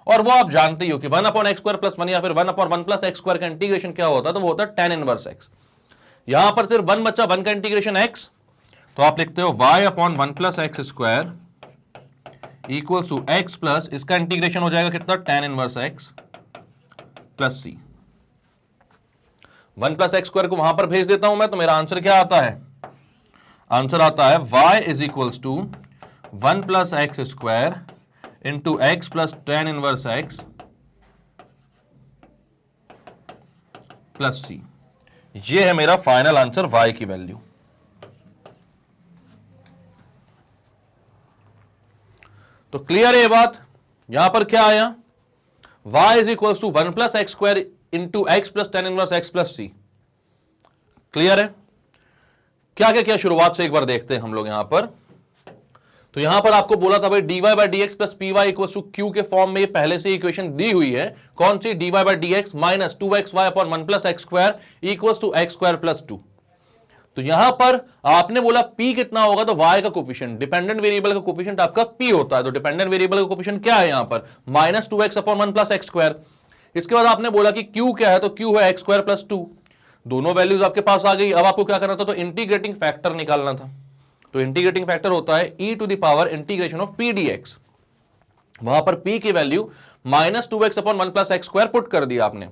और वो आप जानते ही हो कि 1 अपॉन एक्स स्क्वायर प्लस 1 या फिर 1 अपॉन 1 प्लस एक्स स्क्वायर का इंटीग्रेशन क्या होता है, तो वो होता है tan इनवर्स x। यहां पर सिर्फ 1 बच्चा, 1 का इंटीग्रेशन x, तो आप लिखते हो y upon 1 plus x square equals to x plus, इसका इंटीग्रेशन हो जाएगा कितना, tan inverse x plus c। 1 plus x स्क्वायर को वहां पर भेज देता हूं मैं, तो मेरा आंसर क्या आता है, आंसर आता है y is equals to 1 plus x square into x plus tan inverse x plus c। ये है मेरा फाइनल आंसर y की वैल्यू। तो क्लियर है ये बात, यहां पर क्या आया, y is equals to 1 plus x square into x plus tan inverse x plus c। Clear है, क्या क्या क्या शुरुआत से एक बार देखते हैं हम लोग यहां पर। तो यहां पर आपको बोला था भाई dy by d x plus p y equals to q के फॉर्म में ये पहले से इक्वेशन दी हुई है, कौन सी, dy by d x minus 2xy upon 1 plus x square equals to x square plus 2। तो यहां पर आपने बोला p कितना होगा, तो y का कोफिशिएंट, डिपेंडेंट वेरिएबल का कोफिशिएंट आपका p होता है, तो डिपेंडेंट वेरिएबल का कोफिशिएंट क्या है यहां पर, minus 2x upon 1 plus x square. इसके बाद आपने बोला कि q क्या है, तो q है एक्स स्क्वायर प्लस 2। दोनों वैल्यूज आपके पास आ गई। अब आपको क्या करना था, तो इंटीग्रेटिंग फैक्टर निकालना था। तो इंटीग्रेटिंग फैक्टर होता है e to the power integration of p dx। वहां पर p की value minus 2x upon 1 plus x square put कर दिया आपने।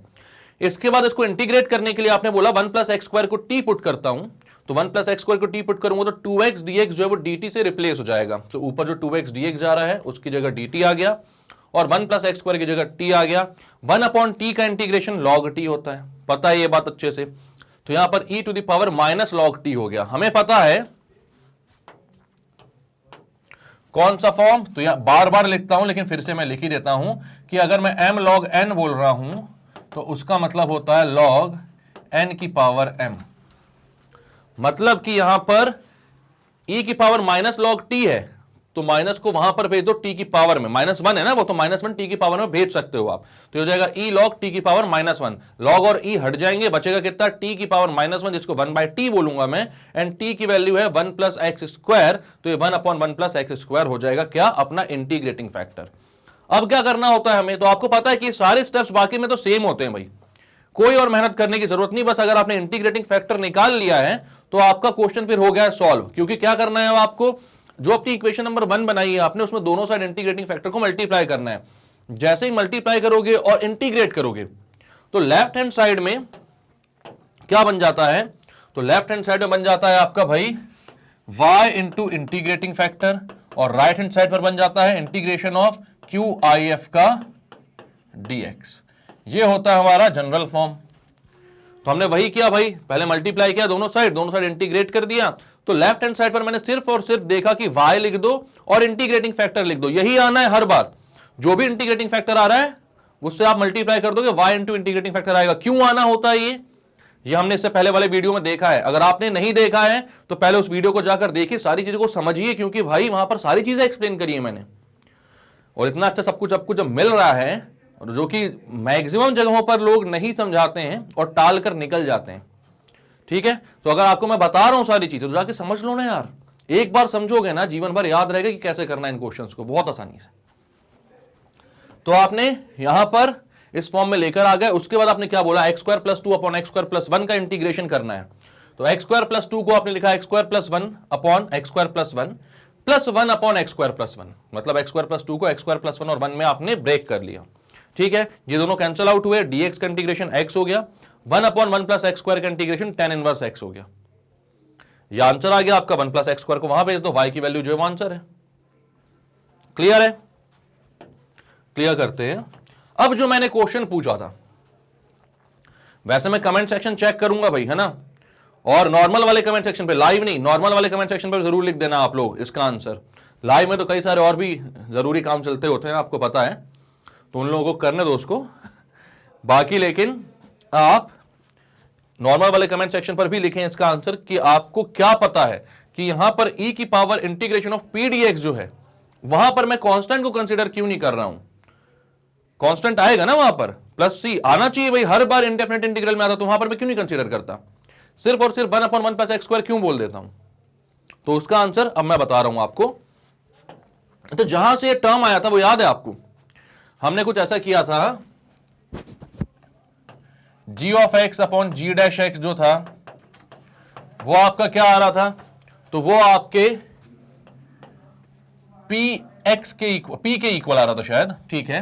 इसके बाद इसको इंटीग्रेट करने के लिए आपने बोला 1 प्लस एक्स स्क्वायर को t पुट करता हूं, तो 1 प्लस एक्स स्क्वायर को t पुट करूंगा तो 2x dx जो है वो dt से रिप्लेस हो जाएगा। तो ऊपर जो 2x dx जा रहा है उसकी जगह dt आ गया और 1 प्लस एक्स स्क्वायर की जगह t आ गया। 1 अपॉन t का इंटीग्रेशन log t होता है, पता है ये बात अच्छे से। तो यहां पर e to the power minus log t हो गया। हमें पता है कौन सा फॉर्म, तो यहां बार बार लिखता हूं लेकिन फिर से मैं लिख ही देता हूं कि अगर मैं m log n बोल रहा हूं तो उसका मतलब होता है log n की पावर m। मतलब कि यहां पर e की पावर माइनस log t है तो माइनस को वहां पर भेज दो टी की पावर में, -1 है ना वो, तो -1 टी की पावर में भेज सकते हो आप, तो हो जाएगा ई लॉग टी की पावर -1, लॉग और ई हट जाएंगे, बचेगा कितना, टी की पावर -1, जिसको 1/t बोलूंगा मैं, एंड टी की वैल्यू है 1 + x², तो ये 1/1 + x² हो जाएगा क्या, अपना इंटीग्रेटिंग फैक्टर। अब क्या करना होता है हमें, तो आपको पता है कि सारे स्टेप्स बाकी में तो सेम होते हैं भाई, कोई और मेहनत करने की जरूरत नहीं, बस अगर आपने इंटीग्रेटिंग फैक्टर निकाल लिया है तो आपका क्वेश्चन फिर हो गया है सॉल्व। क्योंकि क्या करना है आपको, जो अपनी इक्वेशन नंबर 1 बनाई है आपने, उसमें दोनों साइड इंटीग्रेटिंग फैक्टर को मल्टीप्लाई करना है। जैसे ही मल्टीप्लाई करोगे और इंटीग्रेट करोगे तो लेफ्ट हैंड साइड में क्या बन जाता है, तो लेफ्ट हैंड साइड में बन जाता है आपका भाई y इंटू इंटीग्रेटिंग फैक्टर, और राइट हैंड साइड पर बन जाता है इंटीग्रेशन ऑफ QIF का dx। ये होता है हमारा जनरल फॉर्म। तो हमने वही किया भाई, पहले मल्टीप्लाई किया दोनों साइड इंटीग्रेट कर दिया, तो लेफ्ट हैंड साइड पर मैंने सिर्फ और सिर्फ देखा कि y लिख दो और इंटीग्रेटिंग फैक्टर लिख दो, यही आना है हर बार, जो भी इंटीग्रेटिंग फैक्टर आ रहा है उससे आप मल्टीप्लाई कर दोगे, y इंटू इंटीग्रेटिंग फैक्टर आएगा। क्यों आना होता है ये हमने इससे पहले वाले वीडियो में देखा है। अगर आपने नहीं देखा है तो पहले उस वीडियो को जाकर देखिए, सारी चीजों को समझिए, क्योंकि भाई वहां पर सारी चीजें एक्सप्लेन करी है मैंने, और इतना अच्छा सब कुछ आपको जब मिल रहा है, और जो कि मैक्सिमम जगहों पर लोग नहीं समझाते हैं और टाल कर निकल जाते हैं, ठीक है। तो अगर आपको मैं बता रहा हूं सारी चीजें तो जाके समझ लो ना यार, एक बार समझोगे ना जीवन भर याद रहेगा कि कैसे करना है इन क्वेश्चंस को, बहुत आसानी से। तो आपने यहां पर इस फॉर्म में लेकर आ गए, उसके बाद आपने क्या बोला, x² + 2 अपॉन x² + 1 का इंटीग्रेशन करना है। तो x² + 2 को आपने लिखा x² + 1 upon x² + 1 plus 1 upon x² + 1, मतलब x² + 2 को x² + 1 और 1 में आपने ब्रेक कर लिया, ठीक है। ये दोनों कैंसिल आउट हुए, dx का इंटीग्रेशन x हो गया, 1/1 + x² का इंटीग्रेशन tan इनवर्स x हो गया। ये आंसर आ गया आपका, 1 + x² को वहां भेज दो, y की वैल्यू जो है वो आंसर है। क्लियर है, क्लियर करते हैं। अब जो मैंने क्वेश्चन पूछा था, वैसे मैं कमेंट सेक्शन चेक करूंगा भाई, है ना, और नॉर्मल वाले कमेंट सेक्शन पे, लाइव नहीं, नॉर्मल वाले कमेंट सेक्शन पे जरूर लिख देना आप लोग इसका आंसर। लाइव में तो कई सारे और भी जरूरी काम चलते होते हैं, आपको पता है, तो उन लोगों को करने दो उसको बाकी, लेकिन आप नॉर्मल वाले कमेंट सेक्शन पर भी लिखें इसका आंसर कि आपको क्या पता है कि यहां पर e की power integration of p dx जो है, वहां पर मैं कांस्टेंट को कंसीडर क्यों नहीं कर रहा हूं। कांस्टेंट आएगा ना वहां पर, प्लस c आना चाहिए भाई, हर बार इंडेफिनिट इंटीग्रल में आता, तो वहां पर मैं क्यों नहीं कंसीडर करता, सिर्फ और सिर्फ 1/1 + x² क्यों बोल देता हूं। तो उसका आंसर अब मैं बता रहा हूं आपको। तो जहां से ये टर्म आया था वो याद है आपको, हमने कुछ ऐसा किया था, g(x) अपॉन g' जो था वो आपका क्या आ रहा था, तो वो आपके p के इक्वल आ रहा था शायद, ठीक है।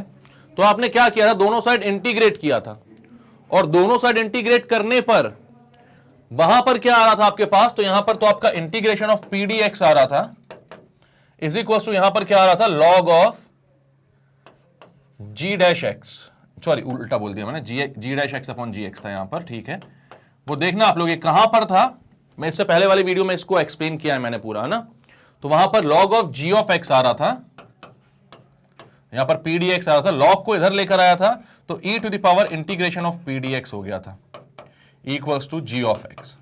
तो आपने क्या किया था, दोनों साइड इंटीग्रेट किया था, और दोनों साइड इंटीग्रेट करने पर वहां पर क्या आ रहा था आपके पास, तो यहां पर तो आपका इंटीग्रेशन ऑफ p dx आ रहा था, इज इक्वल टू यहां पर क्या आ रहा था, log ऑफ g'(x), सॉरी उल्टा बोल दिया मैंने, g'(x) अपॉन gx था यहां पर, ठीक है। वो देखना आप लोग ये कहां पर था, मैं इससे पहले वाले वीडियो में इसको एक्सप्लेन किया है मैंने पूरा, है ना। तो वहां पर log ऑफ g(x) आ रहा था, यहां पर p dx आ रहा था, log को इधर लेकर आया था, तो e to the power integration of p dx हो गया था, इक्वल्स टू g(x).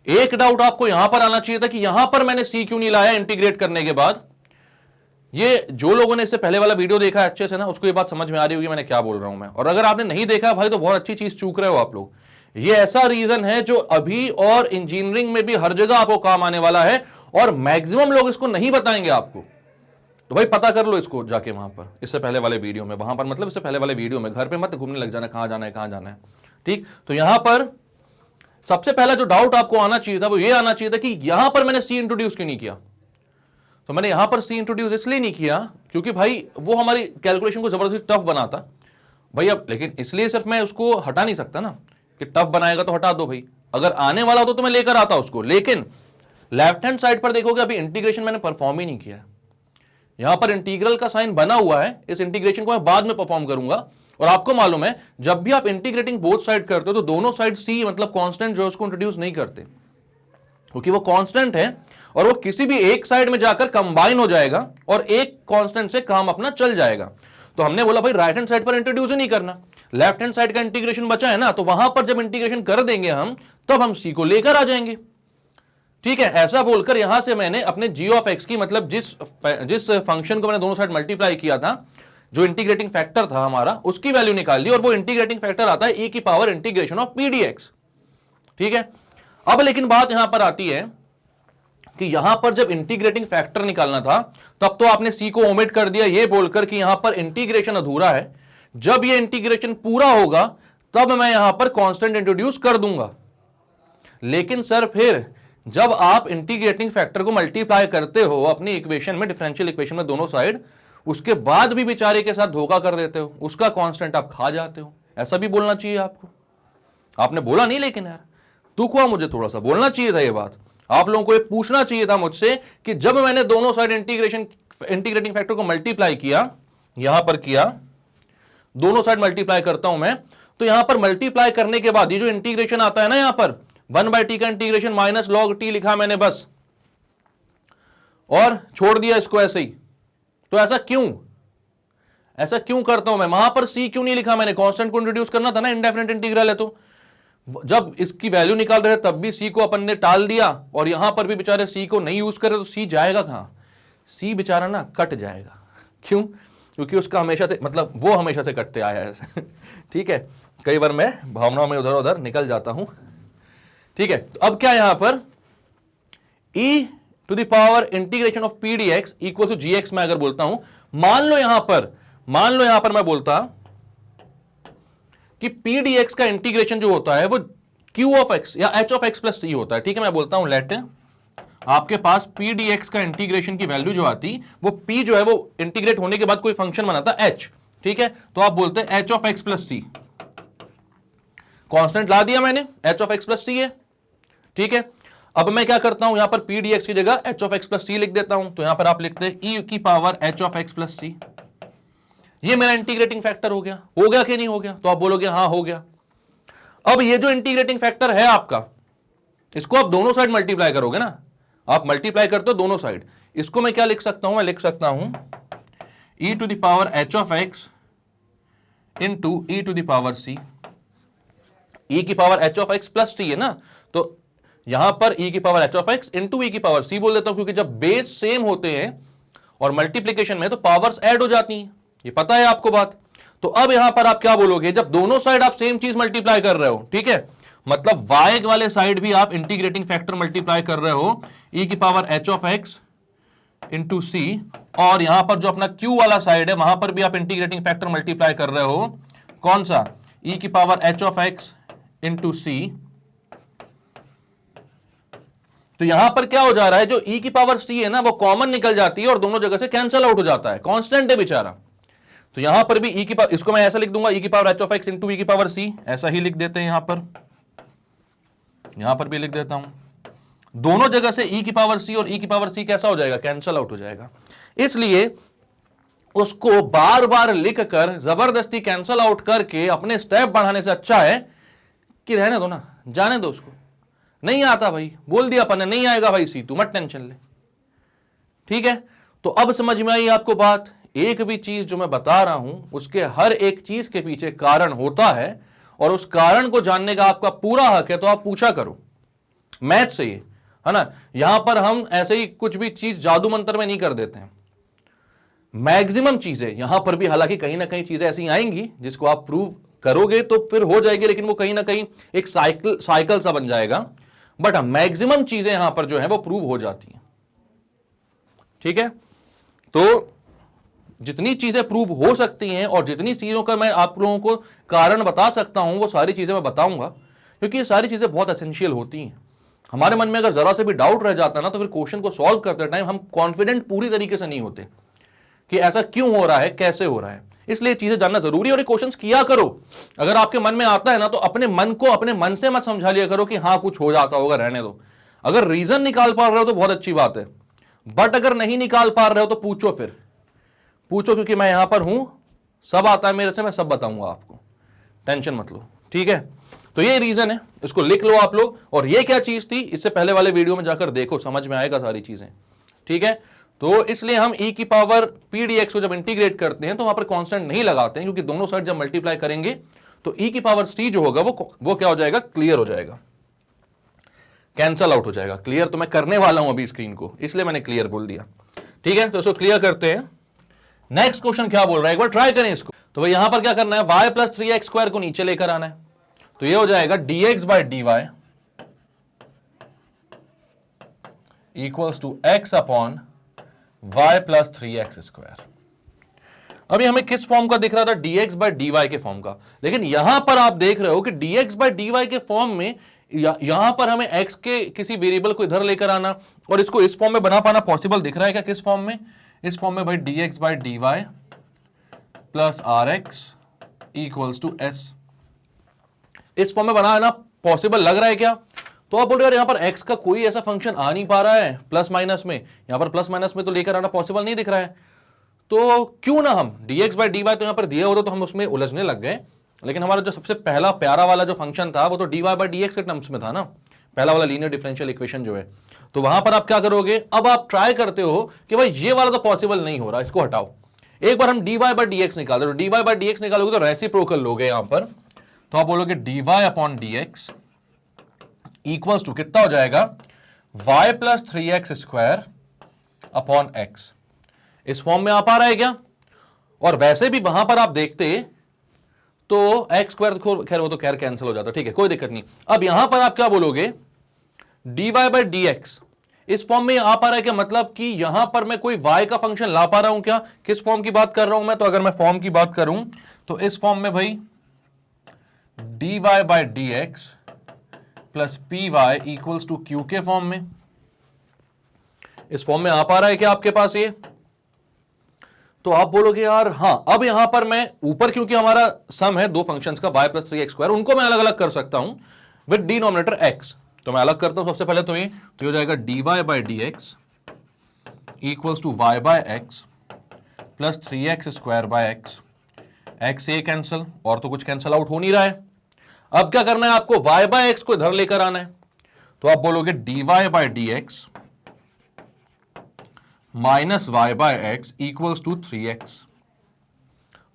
एक डाउट आपको यहां पर आना चाहिए था कि यहां पर मैंने c क्यों नहीं लाया इंटीग्रेट करने के बाद। ये जो लोगों ने इससे पहले वाला वीडियो देखा है अच्छे से ना, उसको ये बात समझ में आ रही होगी मैंने क्या बोल रहा हूं मैं, और अगर आपने नहीं देखा भाई तो बहुत अच्छी चीज चूक रहे हो आप लोग। ये ऐसा रीजन है जो अभी और इंजीनियरिंग में भी हर जगह आपको काम आने वाला है, और मैक्सिमम लोग इसको नहीं बताएंगे आपको। तो भाई पता कर लो इसको जाके वहां पर, इससे पहले वाले वीडियो में, वहां पर मतलब इससे पहले वाले वीडियो में, घर पे मत घूमने लग जाना कहां जाना है कहां जाना है, ठीक। तो यहां पर सबसे पहला जो डाउट आपको आना चाहिए था वो ये आना चाहिए था कि यहां पर मैंने सी इंट्रोड्यूस क्यों नहीं किया। तो मैंने यहां पर सी इंट्रोड्यूस इसलिए नहीं किया क्योंकि भाई वो हमारी कैलकुलेशन को जबरदस्ती टफ बनाता भाई। अब लेकिन इसलिए सिर्फ मैं उसको हटा नहीं सकता ना, कि टफ बनाएगा तो हटा दो भाई, अगर आने वाला हो तो मैं लेकर आता उसको। लेकिन लेफ्ट हैंड साइड पर देखोगे अभी इंटीग्रेशन मैंने परफॉर्म ही नहीं किया, यहां पर इंटीग्रल का साइन बना हुआ है, इस इंटीग्रेशन को मैं बाद में परफॉर्म करूंगा। और आपको मालूम है जब भी आप इंटीग्रेटिंग बोथ साइड करते हो तो दोनों साइड सी मतलब कांस्टेंट जो है उसको इंट्रोड्यूस नहीं करते, क्योंकि वो कांस्टेंट है और वो किसी भी एक साइड में जाकर कंबाइन हो जाएगा और एक कांस्टेंट से काम अपना चल जाएगा। तो हमने बोला भाई राइट हैंड साइड पर इंट्रोड्यूस ही नहीं करना, लेफ्ट हैंड साइड का इंटीग्रेशन बचा है ना, तो वहां पर जब इंटीग्रेशन कर देंगे हम तब हम सी को लेकर आ जाएंगे। ठीक है, ऐसा बोलकर यहां से मैंने अपने g ऑफ x की मतलब जिस फंक्शन को मैंने दोनों साइड मल्टीप्लाई किया था, जो इंटीग्रेटिंग फैक्टर था हमारा, उसकी वैल्यू निकाल ली, और वो इंटीग्रेटिंग फैक्टर आता है e की power integration of p dx। ठीक है, अब लेकिन बात यहां पर आती है कि यहां पर जब इंटीग्रेटिंग फैक्टर निकालना था तब तो आपने c को ओमिट कर दिया, ये बोलकर कि यहां पर इंटीग्रेशन अधूरा है, जब ये इंटीग्रेशन पूरा होगा तब मैं यहां पर कांस्टेंट इंट्रोड्यूस कर दूंगा। लेकिन सर फिर जब आप इंटीग्रेटिंग फैक्टर को मल्टीप्लाई करते हो अपनी इक्वेशन में, डिफरेंशियल इक्वेशन में दोनों साइड, उसके बाद भी बेचारे के साथ धोखा कर देते हो, उसका कांस्टेंट आप खा जाते हो। ऐसा भी बोलना चाहिए आपको, आपने बोला नहीं, लेकिन यार दुख हुआ मुझे, थोड़ा सा बोलना चाहिए था ये बात। आप लोगों को ये पूछना चाहिए था मुझसे कि जब मैंने दोनों साइड इंटीग्रेटिंग फैक्टर को मल्टीप्लाई किया, यहां पर किया, दोनों साइड मल्टीप्लाई करता हूं मैं, तो यहां पर मल्टीप्लाई करने के बाद ये जो इंटीग्रेशन आता है ना, यहां पर 1/t का इंटीग्रेशन माइनस लॉग t लिखा मैंने बस, और छोड़ दिया इसको ऐसे ही। तो ऐसा क्यों करता हूं मैं? वहां पर c क्यों नहीं लिखा मैंने? कांस्टेंट को इंट्रोड्यूस करना था ना, इंडेफिनिट इंटीग्रल है, तो जब इसकी वैल्यू निकाल रहे तब भी c को अपन ने टाल दिया, और यहां पर भी बेचारे c को नहीं यूज करे तो c जाएगा कहां? c बेचारा ना कट जाएगा। क्यों? क्योंकि उसका हमेशा से मतलब वो हमेशा से कटते आया है। ठीक है, कई बार मैं भावनाओं में उधर उधर निकल जाता हूं। ठीक है, तो अब क्या यहां पर e to the power integration of p dx equal to gx मैं अगर बोलता हूं, मान लो यहां पर मैं बोलता कि p dx का इंटीग्रेशन जो होता है वो q ऑफ x या h of x plus c होता है। ठीक है, मैं बोलता हूं लेट आपके पास p dx का इंटीग्रेशन की वैल्यू जो आती, वो p जो है वो इंटीग्रेट होने के बाद कोई फंक्शन बनाता h। ठीक है, तो आप बोलते हैं h of x plus c, constant ला दिया मैंने, h of x plus c है। ठीक है, अब मैं क्या करता हूं, यहां पर p dx की जगह h of x plus c लिख देता हूं, तो यहां पर आप लिखते हैं e की power h of x plus c। ये मेरा इंटीग्रेटिंग फैक्टर हो गया कि नहीं हो गया? तो आप बोलोगे हां हो गया। अब ये जो इंटीग्रेटिंग फैक्टर है आपका, इसको आप दोनों साइड मल्टीप्लाई करोगे ना, आप मल्टीप्लाई करते हो दोनों साइड, इसको मैं क्या लिख सकता हूं? मैं लिख सकता हूं e to the power h of x into e to the power c। e की power h of x plus c है ना, तो यहां पर e की power h of x into e की पावर c बोल देता हूं, क्योंकि जब बेस सेम होते हैं और मल्टीप्लीकेशन में तो पावर्स ऐड हो जाती हैं, ये पता है आपको बात। तो अब यहां पर आप क्या बोलोगे, जब दोनों साइड आप सेम चीज मल्टीप्लाई कर रहे हो, ठीक है, मतलब y वाले साइड भी आप इंटीग्रेटिंग फैक्टर मल्टीप्लाई कर रहे हो e की power h of x into c, और यहां पर जो अपना q वाला साइड है वहां पर भी आप इंटीग्रेटिंग फैक्टर मल्टीप्लाई कर रहे हो, कौन सा? e की power h of x into c। तो यहां पर क्या हो जा रहा है, जो e की पावर c है ना वो कॉमन निकल जाती है और दोनों जगह से कैंसिल आउट हो जाता है, कांस्टेंट है बेचारा। तो यहां पर भी e की पावर, इसको मैं ऐसा लिख दूंगा e की power h of x into e की पावर c, ऐसा ही लिख देते हैं यहां पर भी लिख देता हूं। दोनों जगह से e की पावर c और e की पावर c कैसा हो जाएगा? कैंसिल आउट हो जाएगा। इसलिए उसको बार बार लिखकर जबरदस्ती कैंसिल आउट करके अपने स्टेप बढ़ाने से अच्छा है कि रहने दो ना, जाने दो उसको, नहीं आता भाई, बोल दिया अपन ने नहीं आएगा भाई सी, तू मत टेंशन ले। ठीक है, तो अब समझ में आई आपको बात। एक भी चीज जो मैं बता रहा हूं उसके हर एक चीज के पीछे कारण होता है, और उस कारण को जानने का आपका पूरा हक है, तो आप पूछा करो मैथ से, ये है ना। यहां पर हम ऐसे ही कुछ भी चीज जादू मंत्र में नहीं कर देते हैं, मैक्सिमम चीजें यहां पर भी, हालांकि कहीं ना कहीं चीजें ऐसी आएंगी जिसको आप प्रूव करोगे तो फिर हो जाएगी, लेकिन वो कहीं ना कहीं एक साइकिल सा बन जाएगा, बट मैक्सिमम चीजें यहां पर जो है वो प्रूव हो जाती हैं। ठीक है, तो जितनी चीजें प्रूव हो सकती हैं और जितनी चीजों का मैं आप लोगों को कारण बता सकता हूं वो सारी चीजें मैं बताऊंगा, क्योंकि ये सारी चीजें बहुत एसेंशियल होती हैं। हमारे मन में अगर जरा से भी डाउट रह जाता है ना, तो फिर क्वेश्चन को सॉल्व करते टाइम हम कॉन्फिडेंट पूरी तरीके से नहीं होते कि ऐसा क्यों हो रहा है, कैसे हो रहा है। इसलिए चीजें जानना जरूरी है, और ये क्वेश्चंस किया करो। अगर आपके मन में आता है ना, तो अपने मन को अपने मन से मत समझा लिया करो कि हाँ कुछ हो जाता होगा, रहने दो। अगर रीजन निकाल पा रहे हो तो बहुत अच्छी बात है, बट अगर नहीं निकाल पा रहे हो तो पूछो, फिर पूछो, क्योंकि मैं यहां पर हूं, सब आता है मेरे से, मैं सब बताऊंगा आपको, टेंशन मत लो। ठीक है, तो ये रीजन है, इसको लिख लो आप लोग। और ये क्या चीज थी, इससे पहले वाले वीडियो में जाकर देखो, समझ में आएगा सारी चीजें। ठीक है, तो इसलिए हम e की पावर p dx को जब इंटीग्रेट करते हैं तो वहां पर कांस्टेंट नहीं लगाते हैं, क्योंकि दोनों साइड जब मल्टीप्लाई करेंगे तो e की पावर c जो होगा वो क्या हो जाएगा, क्लियर हो जाएगा। कैंसल आउट हो जाएगा। क्लियर? तो मैं करने वाला हूं अभी स्क्रीन को, इसलिए मैंने क्लियर बोल दिया। ठीक है, तो इसको क्लियर करते हैं। नेक्स्ट क्वेश्चन क्या बोल रहा है, एक बार ट्राई करें इसको। तो भाई यहां पर क्या करना है, y प्लस 3x स्क्वायर को नीचे लेकर आना है, तो ये हो जाएगा dx by dy equals to x upon y plus 3x square. अभी हमें किस फॉर्म का दिख रहा था, dx बाय dy के फॉर्म का, लेकिन यहां पर आप देख रहे हो कि dx बाय dy के फॉर्म में यहां पर हमें x के किसी वेरिएबल को इधर लेकर आना और इसको इस फॉर्म में बना पाना पॉसिबल दिख रहा है क्या? किस फॉर्म में? इस फॉर्म में भाई dx by dy plus rx equals to s, इस फॉर्म में बनाना पॉसिबल लग रहा है क्या? तो आप बोल रहे हो यहां पर x का कोई ऐसा फंक्शन आ नहीं पा रहा है प्लस माइनस में, यहां पर प्लस माइनस में तो लेकर आना पॉसिबल नहीं दिख रहा है, तो क्यों ना हम dx बाय dy तो यहां पर दिया होता तो हम उसमें उलझने लग गए, लेकिन हमारा जो सबसे पहला प्यारा वाला जो फंक्शन था वो तो dy बाय dx के टर्म्स में था ना, पहला वाला लीनियर डिफरेंशियल इक्वेशन जो है। तो वहां पर आप क्या करोगे, अब आप ट्राई करते हो कि भाई ये वाला तो पॉसिबल नहीं हो रहा, इसको हटाओ, एक बार हम dy बाय dx निकाल दो, dy बाय dx निकालोगे तो रेसिप्रोकल लोगे यहां पर, तो आप बोलोगे dy upon dx equals to कितना हो जाएगा, y plus 3x square upon x। इस फॉर्म में आ पा रहा है क्या? और वैसे भी वहां पर आप देखते तो x स्क्वायर, खैर वो तो खैर कैंसिल हो जाता, ठीक है कोई दिक्कत नहीं। अब यहां पर आप क्या बोलोगे, dy बाय dx इस फॉर्म में आ पा रहा है क्या, मतलब कि यहां पर मैं कोई y का फंक्शन ला पा रहा हूं क्या? किस फॉर्म की बात कर रहा हूं मैं? तो अगर मैं फॉर्म की बात करूं तो इस फॉर्म में भाई dy bye dx plus p y equals to q के फॉर्म में, इस फॉर्म में आ पा रहा है क्या आपके पास ये? तो आप बोलोगे यार हाँ, अब यहां पर मैं ऊपर क्योंकि हमारा सम है दो फंक्शंस का y प्लस 3x स्क्वायर, उनको मैं अलग अलग कर सकता हूं विद डिनोमिनेटर x, तो मैं अलग करता हूं सबसे पहले, तो ये हो जाएगा dy bye dx equals to y by x plus 3x square by x, x ए कैंसिल और तो कुछ कैंसिल आउट हो नहीं रहा है। अब क्या करना है आपको, y बाय x को इधर लेकर आना है, तो आप बोलोगे dy bye dx minus y by x equals to 3x।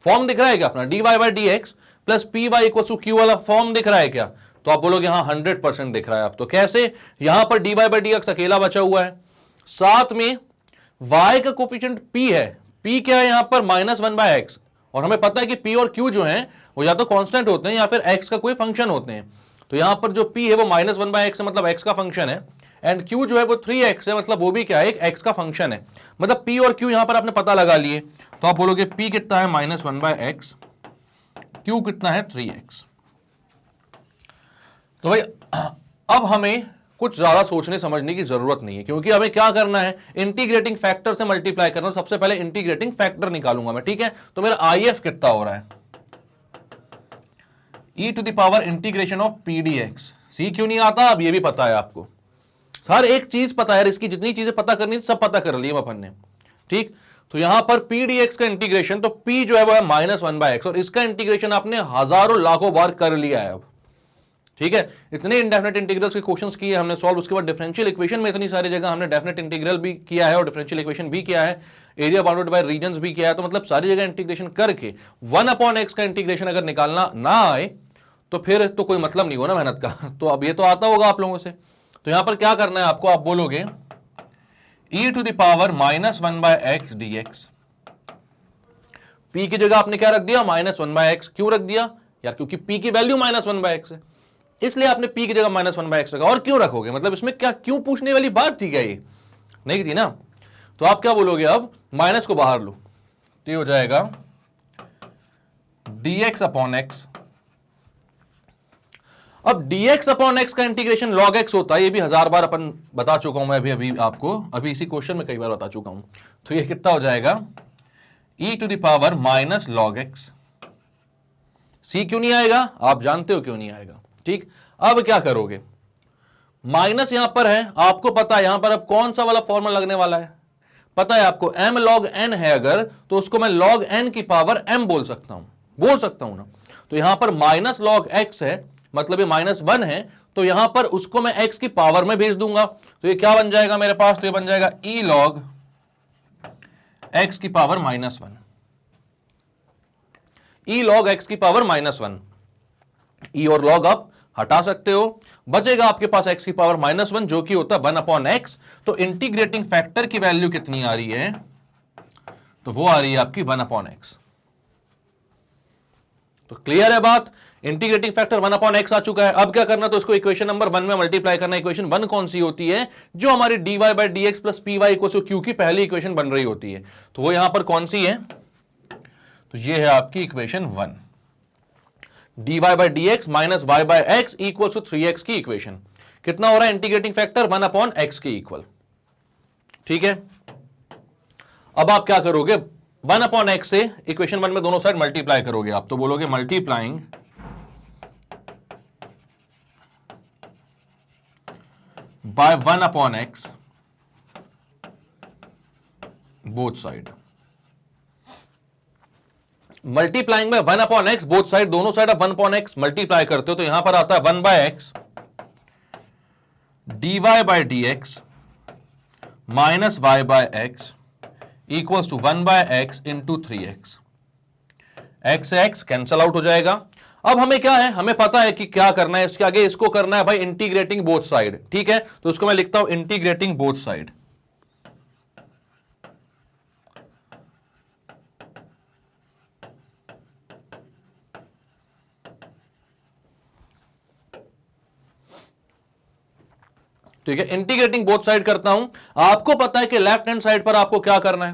Form दिख रहा है क्या अपना, dy bye dx plus p y equals to q वाला फॉर्म दिख रहा है क्या? तो आप बोलोगे हाँ 100% दिख रहा है। अब तो कैसे, यहां पर dy बाय dx अकेला बचा हुआ है, साथ में y का कोफिशिएंट p है, p क्या है यहां पर -1/x, और हमें पता है कि p और q जो हैं वो या तो कांस्टेंट होते हैं या फिर x का कोई फंक्शन होते हैं, तो यहां पर जो p है वो -1/x है मतलब x का फंक्शन है, एंड q जो है वो 3x है मतलब वो भी क्या है, एक x का फंक्शन है, मतलब p और q यहां पर आपने पता लगा लिए, तो आप बोलोगे p कितना है -1/x, q कितना है 3x। तो भाई अब हमें कुछ ज्यादा सोचने समझने की जरूरत नहीं है, क्योंकि हमें क्या करना है, इंटीग्रेटिंग फैक्टर से मल्टीप्लाई करना। सबसे पहले इंटीग्रेटिंग फैक्टर निकालूंगा मैं, ठीक है? तो मेरा IF कितना हो रहा है, e to the power integration of p d x. C क्यों नहीं आता, अब ये भी पता है आपको, सर एक चीज पता है, इसकी जितनी चीजें पता करनी सब पता कर ली अपन ने, ठीक? तो यहां पर पी डी एक्स का इंटीग्रेशन, तो p जो है वो है -1/x, और इसका इंटीग्रेशन आपने हजारों लाखों बार कर लिया है अब, ठीक है? इतने इंडेफिनेट इंटीग्रल्स के क्वेश्चंस किए हमने सॉल्व, उसके बाद डिफरेंशियल इक्वेशन में इतनी सारी जगह हमने डेफिनेट इंटीग्रल भी किया है और डिफरेंशियल इक्वेशन भी किया है, एरिया बाउंडेड बाय रीजंस भी किया है, तो मतलब सारी जगह इंटीग्रेशन करके 1/x का इंटीग्रेशन अगर निकालना ना आए तो फिर तो कोई मतलब नहीं हो ना मेहनत का। तो अब ये तो आता होगा आप लोगों से, तो यहां पर क्या करना है आपको, आप बोलोगे e to the power -1/x dx, p की जगह आपने क्या रख दिया, -1/x। क्यों रख दिया यार, क्योंकि p की वैल्यू -1/x है, इसलिए आपने p की जगह -1/x रखा। और क्यों रखोगे, मतलब इसमें क्या क्यों पूछने वाली बात थी क्या, ये नहीं थी ना? तो आप क्या बोलोगे, अब माइनस को बाहर लो, तो ये हो जाएगा dx अपॉन x। अब dx अपॉन x का इंटीग्रेशन log x होता है, ये भी 1000 बार अपन बता चुका हूं मैं अभी आपको, अभी इसी क्वेश्चन में कई बार बता चुका हूं। तो ये कितना हो जाएगा, e to the power -log x। c क्यों नहीं आएगा, आप जानते हो क्यों नहीं आएगा, ठीक? अब क्या करोगे, माइनस यहां पर है, आपको पता है यहां पर अब कौन सा वाला फॉर्मूला लगने वाला है, पता है आपको, m log n है अगर, तो उसको मैं log n की पावर m बोल सकता हूं ना। तो यहां पर -log x है, मतलब ये -1 है, तो यहां पर उसको मैं x की पावर में भेज दूंगा, तो ये क्या बन जाएगा मेरे पास, तो ये बन जाएगा e log x की पावर -1, e log x की पावर -1। e और log आप हटा सकते हो, बचेगा आपके पास x की पावर -1 जो कि होता है 1/x। तो इंटीग्रेटिंग फैक्टर की वैल्यू कितनी आ रही है, तो वो आ रही है आपकी 1/x। तो क्लियर है बात, इंटीग्रेटिंग फैक्टर 1/x आ चुका है। अब क्या करना, तो इसको इक्वेशन नंबर 1 में मल्टीप्लाई करना। इक्वेशन 1 कौन सी होती है, जो हमारी dy/dx plus p Y q की पहली इक्वेशन बन रही होती है। तो वो यहां पर कौन सी है, तो ये है आपकी equation 1, dy/dx minus y/x equal to 3x की इक्वेशन। कितना हो रहा है इंटीग्रेटिंग फैक्टर 1/x के इक्वल। ठीक है, अब आप क्या करोगे, 1/x से इक्वेशन 1 में दोनों साइड मल्टीप्लाई करोगे आप, तो बोलोगे multiplying by 1/x both side. Multiplying by 1/x both side, दोनों साइड आप 1/x मल्टीप्लाई करते हो तो यहां पर आता है 1/x dy/dx minus y/x equals to 1/x into 3x। x से x कैंसल आउट हो जाएगा। अब हमें क्या है, हमें पता है कि क्या करना है, इसके आगे इसको करना है भाई इंटीग्रेटिंग बोथ साइड। ठीक है, तो इसको मैं लिखता हूं इंटीग्रेटिंग बोथ साइड। ठीक है, इंटीग्रेटिंग बोथ साइड करता हूं। आपको पता है कि लेफ्ट हैंड साइड पर आपको क्या करना है,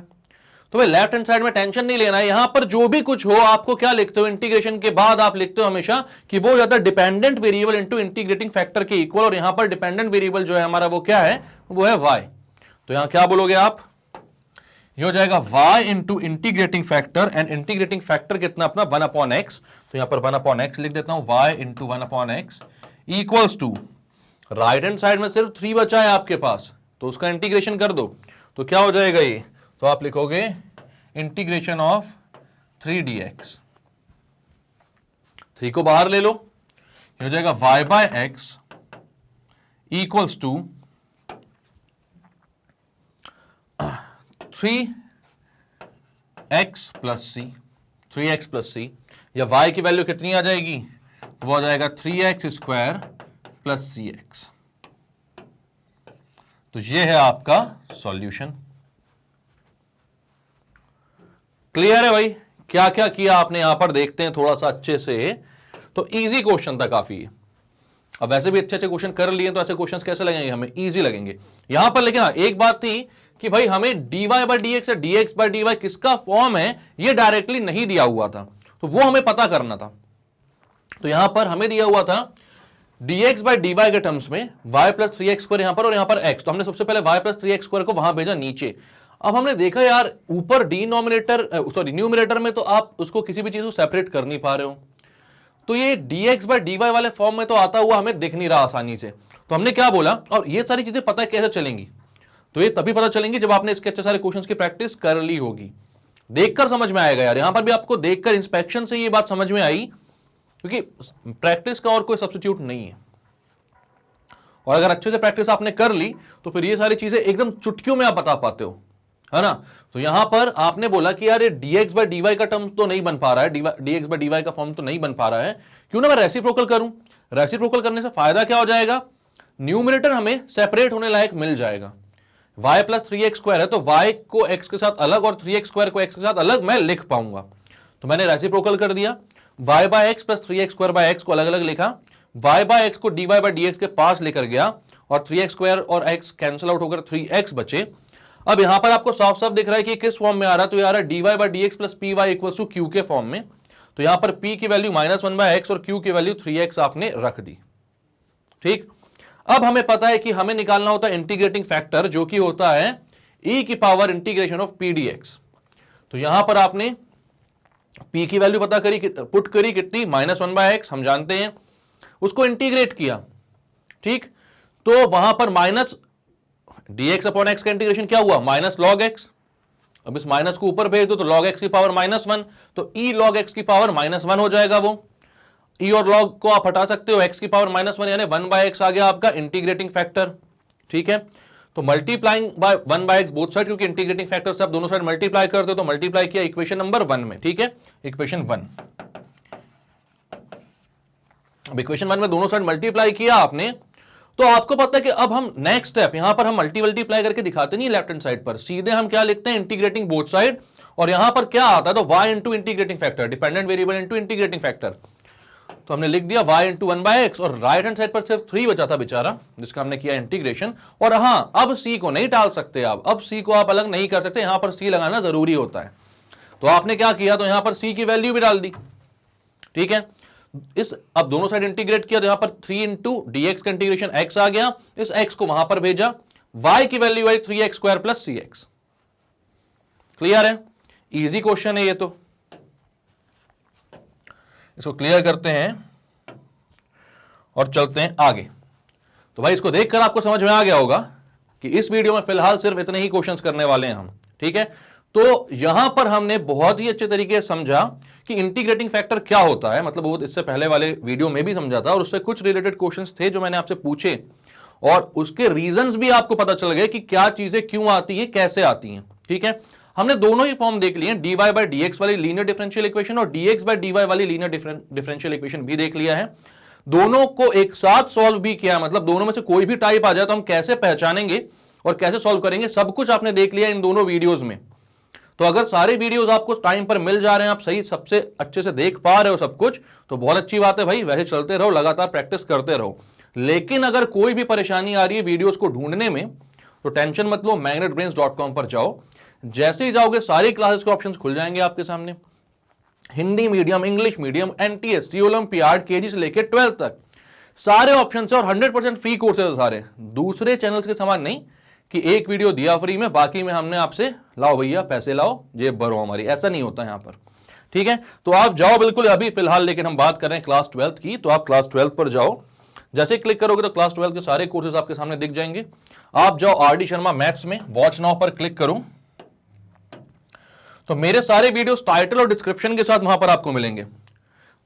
तो भाई लेफ्ट हैंड साइड में टेंशन नहीं लेना है। यहां पर जो भी कुछ हो आपको क्या लिखते हो, इंटीग्रेशन के बाद आप लिखते हो हमेशा कि वो ज्यादा dependent variable into integrating factor के इक्वल, और यहां पर डिपेंडेंट वेरिएबल जो है हमारा वो क्या है, वो है y। तो यहां क्या बोलोगे आप, ये हो जाएगा y into integrating factor, and integrating factor कितना अपना 1/x। तो यहां पर 1/x लिख देता हूं, y into 1/x equals to, right hand side में सिर्फ 3 बचा है आपके पास, तो उसका इंटीग्रेशन कर दो। तो क्या हो जाएगा ये, तो आप लिखोगे इंटीग्रेशन ऑफ 3dx। 3 को बाहर ले लो, ये हो जाएगा y/x equals to 3x plus c। 3x plus c, या y की वैल्यू कितनी आ जाएगी, वो आ जाएगा 3x स्क्वायर प्लस cx। तो ये है आपका सॉल्यूशन। क्लियर है भाई, क्या क्या किया आपने यहां पर, देखते हैं थोड़ा सा अच्छे से। तो इजी क्वेश्चन था काफी। अब वैसे भी अच्छे अच्छे क्वेश्चन कर लिए तो ऐसे क्वेश्चंस कैसे लगेंगे हमें, इजी लगेंगे यहां पर। लेकिन हाँ, एक बात थी कि भाई हमें dy/dx या dx/dy किसका फॉर्म है ये डायरेक्टली नहीं दिया हुआ था, तो वो हमें पता करना था। तो यहां पर हमें दिया हुआ था dx/dy के टर्म्स में y प्लस 3x² यहां पर, और यहां पर x। तो हमने सबसे पहले y प्लस 3x² को वहां भेजा नीचे। अब हमने देखा यार ऊपर न्यूमरेटर में तो आप उसको किसी भी चीज को सेपरेट कर नहीं पा रहे हो, तो ये dx/dy वाले फॉर्म में तो आता हुआ हमें दिख नहीं रहा आसानी से। तो हमने क्या बोला, और ये सारी चीजें पता है कैसे चलेंगी, तो ये तभी पता चलेंगी जब आपने इसके अच्छे सारे क्वेश्चंस की प्रैक्टिस कर ली होगी। देखकर समझ में आएगा यार, यहां पर भी आपको देखकर इंस्पेक्शन से ये बात समझ में आई, क्योंकि प्रैक्टिस का और कोई सब्स्टिट्यूट नहीं है। और अगर अच्छे से प्रैक्टिस आपने कर ली तो फिर ये सारी चीजें एकदम चुटकियों में आप बता पाते हो, है ना। तो यहां पर आपने बोला कि यार ये dx/dy का टर्म तो नहीं बन पा रहा है, dx/dy का फॉर्म तो नहीं बन पा रहा है, क्यों ना मैं रेसिप्रोकल करूं। रेसिप्रोकल करने से फायदा क्या हो जाएगा, न्यूमरेटर हमें सेपरेट होने लायक मिल जाएगा। y प्लस 3x² है तो y को x के साथ अलग और 3x² को x के साथ अलग मैं लिख पाऊंगा। तो मैंने रेसिप्रोकल कर दिया, y/x प्लस 3x² को अलग अलग लिखा, y/x को dy/dx के पास लेकर गया, और 3x² और x कैंसिल आउट होकर 3x बचे। अब यहां पर आपको साफ साफ दिख रहा है कि किस फॉर्म में आ रहा है, तो आ रहा है dy/dx plus py equals to q के फॉर्म में। तो यहां पर p की वैल्यू -1/x और q की वैल्यू 3x आपने रख दी। ठीक, अब हमें पता है कि हमें निकालना होता है इंटीग्रेटिंग फैक्टर, जो कि होता है e की power integration of p dx। तो यहां पर आपने p की वैल्यू पता करी, पुट करी कितनी, -1/x हम जानते हैं, उसको इंटीग्रेट किया। ठीक, तो वहां पर माइनस dx/x का इंटीग्रेशन क्या हुआ, -log x। अब इस माइनस को ऊपर भेज दो तो log x की पावर -1, तो e log x की पावर -1 हो जाएगा। वो e और log को आप हटा सकते हो, x की पावर -1 यानी 1/x आ गया आपका इंटीग्रेटिंग फैक्टर। ठीक है, तो multiplying by 1/x both side, क्योंकि इंटीग्रेटिंग फैक्टर से आप दोनों साइड मल्टीप्लाई करते हो, तो मल्टीप्लाई किया इक्वेशन नंबर 1 में। ठीक है, इक्वेशन 1। अब इक्वेशन 1 में दोनों साइड मल्टीप्लाई किया आपने, तो आपको पता है कि अब हम नेक्स्ट स्टेप यहां पर हम मल्टीप्लाई करके दिखाते नहीं लेफ्ट हैंड साइड पर, सीधे हम क्या लिखते हैं, इंटीग्रेटिंग बोथ साइड। और यहां पर क्या आता है, तो y into integrating factor, dependent variable into integrating factor. तो हमने लिख दिया y इंटू 1/x, और राइट हैंड साइड पर सिर्फ 3 बचा था बेचारा, जिसका हमने किया इंटीग्रेशन। और हां, अब c को नहीं टाल सकते आप, अब c को आप अलग नहीं कर सकते, यहां पर c लगाना जरूरी होता है। तो आपने क्या किया, तो यहां पर c की वैल्यू भी डाल दी, ठीक है। इस अब दोनों साइड इंटीग्रेट किया, तो यहां पर 3 इंटू dx का इंटीग्रेशन x आ गया, इस x को वहां पर भेजा, y की वैल्यू आई 3x² प्लस cx। क्लियर है, इजी क्वेश्चन है ये, तो इसको क्लियर करते हैं और चलते हैं आगे। तो भाई इसको देखकर आपको समझ में आ गया होगा कि इस वीडियो में फिलहाल सिर्फ इतने ही क्वेश्चंस करने वाले हैं हम, ठीक है। तो यहां पर हमने बहुत ही अच्छे तरीके से समझा कि इंटीग्रेटिंग फैक्टर क्या होता है, मतलब वो इससे पहले वाले वीडियो में भी समझा था, और उससे कुछ रिलेटेड क्वेश्चंस थे जो मैंने आपसे पूछे, और उसके रीजंस भी आपको पता चल गए कि क्या चीजें क्यों आती है, कैसे आती हैं, ठीक है। हमने दोनों ही फॉर्म देख लिए, dy बाय dx वाली लीनियर डिफरेंशियल इक्वेशन और dx बाय dy वाली लीनियर डिफरेंशियल इक्वेशन भी देख लिया है। दोनों को एक साथ सॉल्व भी किया, मतलब दोनों में से कोई भी टाइप आ जाए तो हम कैसे पहचानेंगे और कैसे सॉल्व करेंगे, सब कुछ आपने देख लिया इन दोनों वीडियोस में। तो अगर सारे वीडियोस आपको टाइम पर मिल जा रहे हैं, आप सही सबसे अच्छे से देख पा रहे हो सब कुछ, तो बहुत अच्छी बात है भाई, वैसे चलते रहो, लगातार प्रैक्टिस करते रहो। लेकिन अगर कोई भी परेशानी आ रही है वीडियोस को ढूंढने में, तो टेंशन मत लो, magnetbrains.com पर जाओ, जैसे ही जाओगे सारी क्लासेस के ऑप्शंस खुल जाएंगे आपके सामने, Hindi medium, English medium, NTST, olympiad, KG से लेकर 12th तक सारे ऑप्शंस है, और 100% फ्री कोर्सेज सारे, दूसरे चैनल्स के समान नहीं कि एक वीडियो दिया फ्री में, बाकी में हमने आपसे लाओ भैया पैसे लाओ, जेब भरो हमारी, ऐसा नहीं होता यहां पर, ठीक है। तो आप जाओ बिल्कुल अभी फिलहाल, लेकिन हम बात कर रहे हैं क्लास 12th की, तो आप क्लास 12th पर जाओ, जैसे क्लिक करोगे तो क्लास 12th के सारे कोर्सेज आपके सामने दिख जाएंगे। आप जाओ आरडी शर्मा मैथ्स में, वॉच नाउ पर क्लिक करो, तो मेरे सारे वीडियोस टाइटल और डिस्क्रिप्शन के साथ वहां पर आपको मिलेंगे।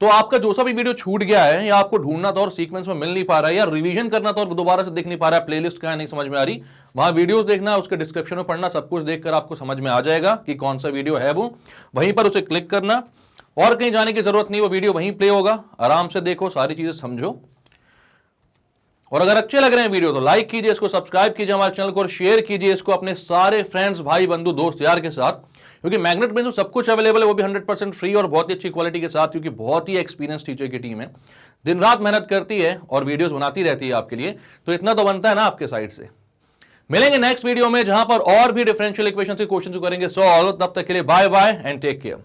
तो आपका जो सा भी वीडियो छूट गया है, या आपको ढूंढना था और सीक्वेंस में मिल नहीं पा रहा है, या रिवीजन करना था और दोबारा से देख नहीं पा रहा है, प्लेलिस्ट क्या नहीं समझ में आ रही, वहां वीडियोस देखना, उसके डिस्क्रिप्शन में पढ़ना, सब कुछ देखकर आपको समझ में आ जाएगा कि कौन सा वीडियो है वो, वहीं पर उसे क्लिक करना, और कहीं जाने की जरूरत नहीं, वो वीडियो वहीं प्ले होगा, आराम से देखो, सारी चीजें समझो। और अगर अच्छे लग रहे हैं वीडियो तो लाइक कीजिए, इसको सब्सक्राइब कीजिए हमारे चैनल को, और शेयर कीजिए इसको अपने सारे फ्रेंड्स, भाई बंधु, दोस्त यार के साथ, क्योंकि मैग्नेट ब्रेन्स में सब कुछ अवेलेबल है, वो भी 100% फ्री और बहुत ही अच्छी क्वालिटी के साथ, क्योंकि बहुत ही एक्सपीरियंस टीचर की टीम है, दिन रात मेहनत करती है और वीडियोस बनाती रहती है आपके लिए, तो इतना तो बनता है ना आपके साइड से। मिलेंगे नेक्स्ट वीडियो में, जहां पर और भी डिफरेंशियल इक्वेशन के क्वेश्चन करेंगे सॉल्व। तब तक के लिए bye bye and take care.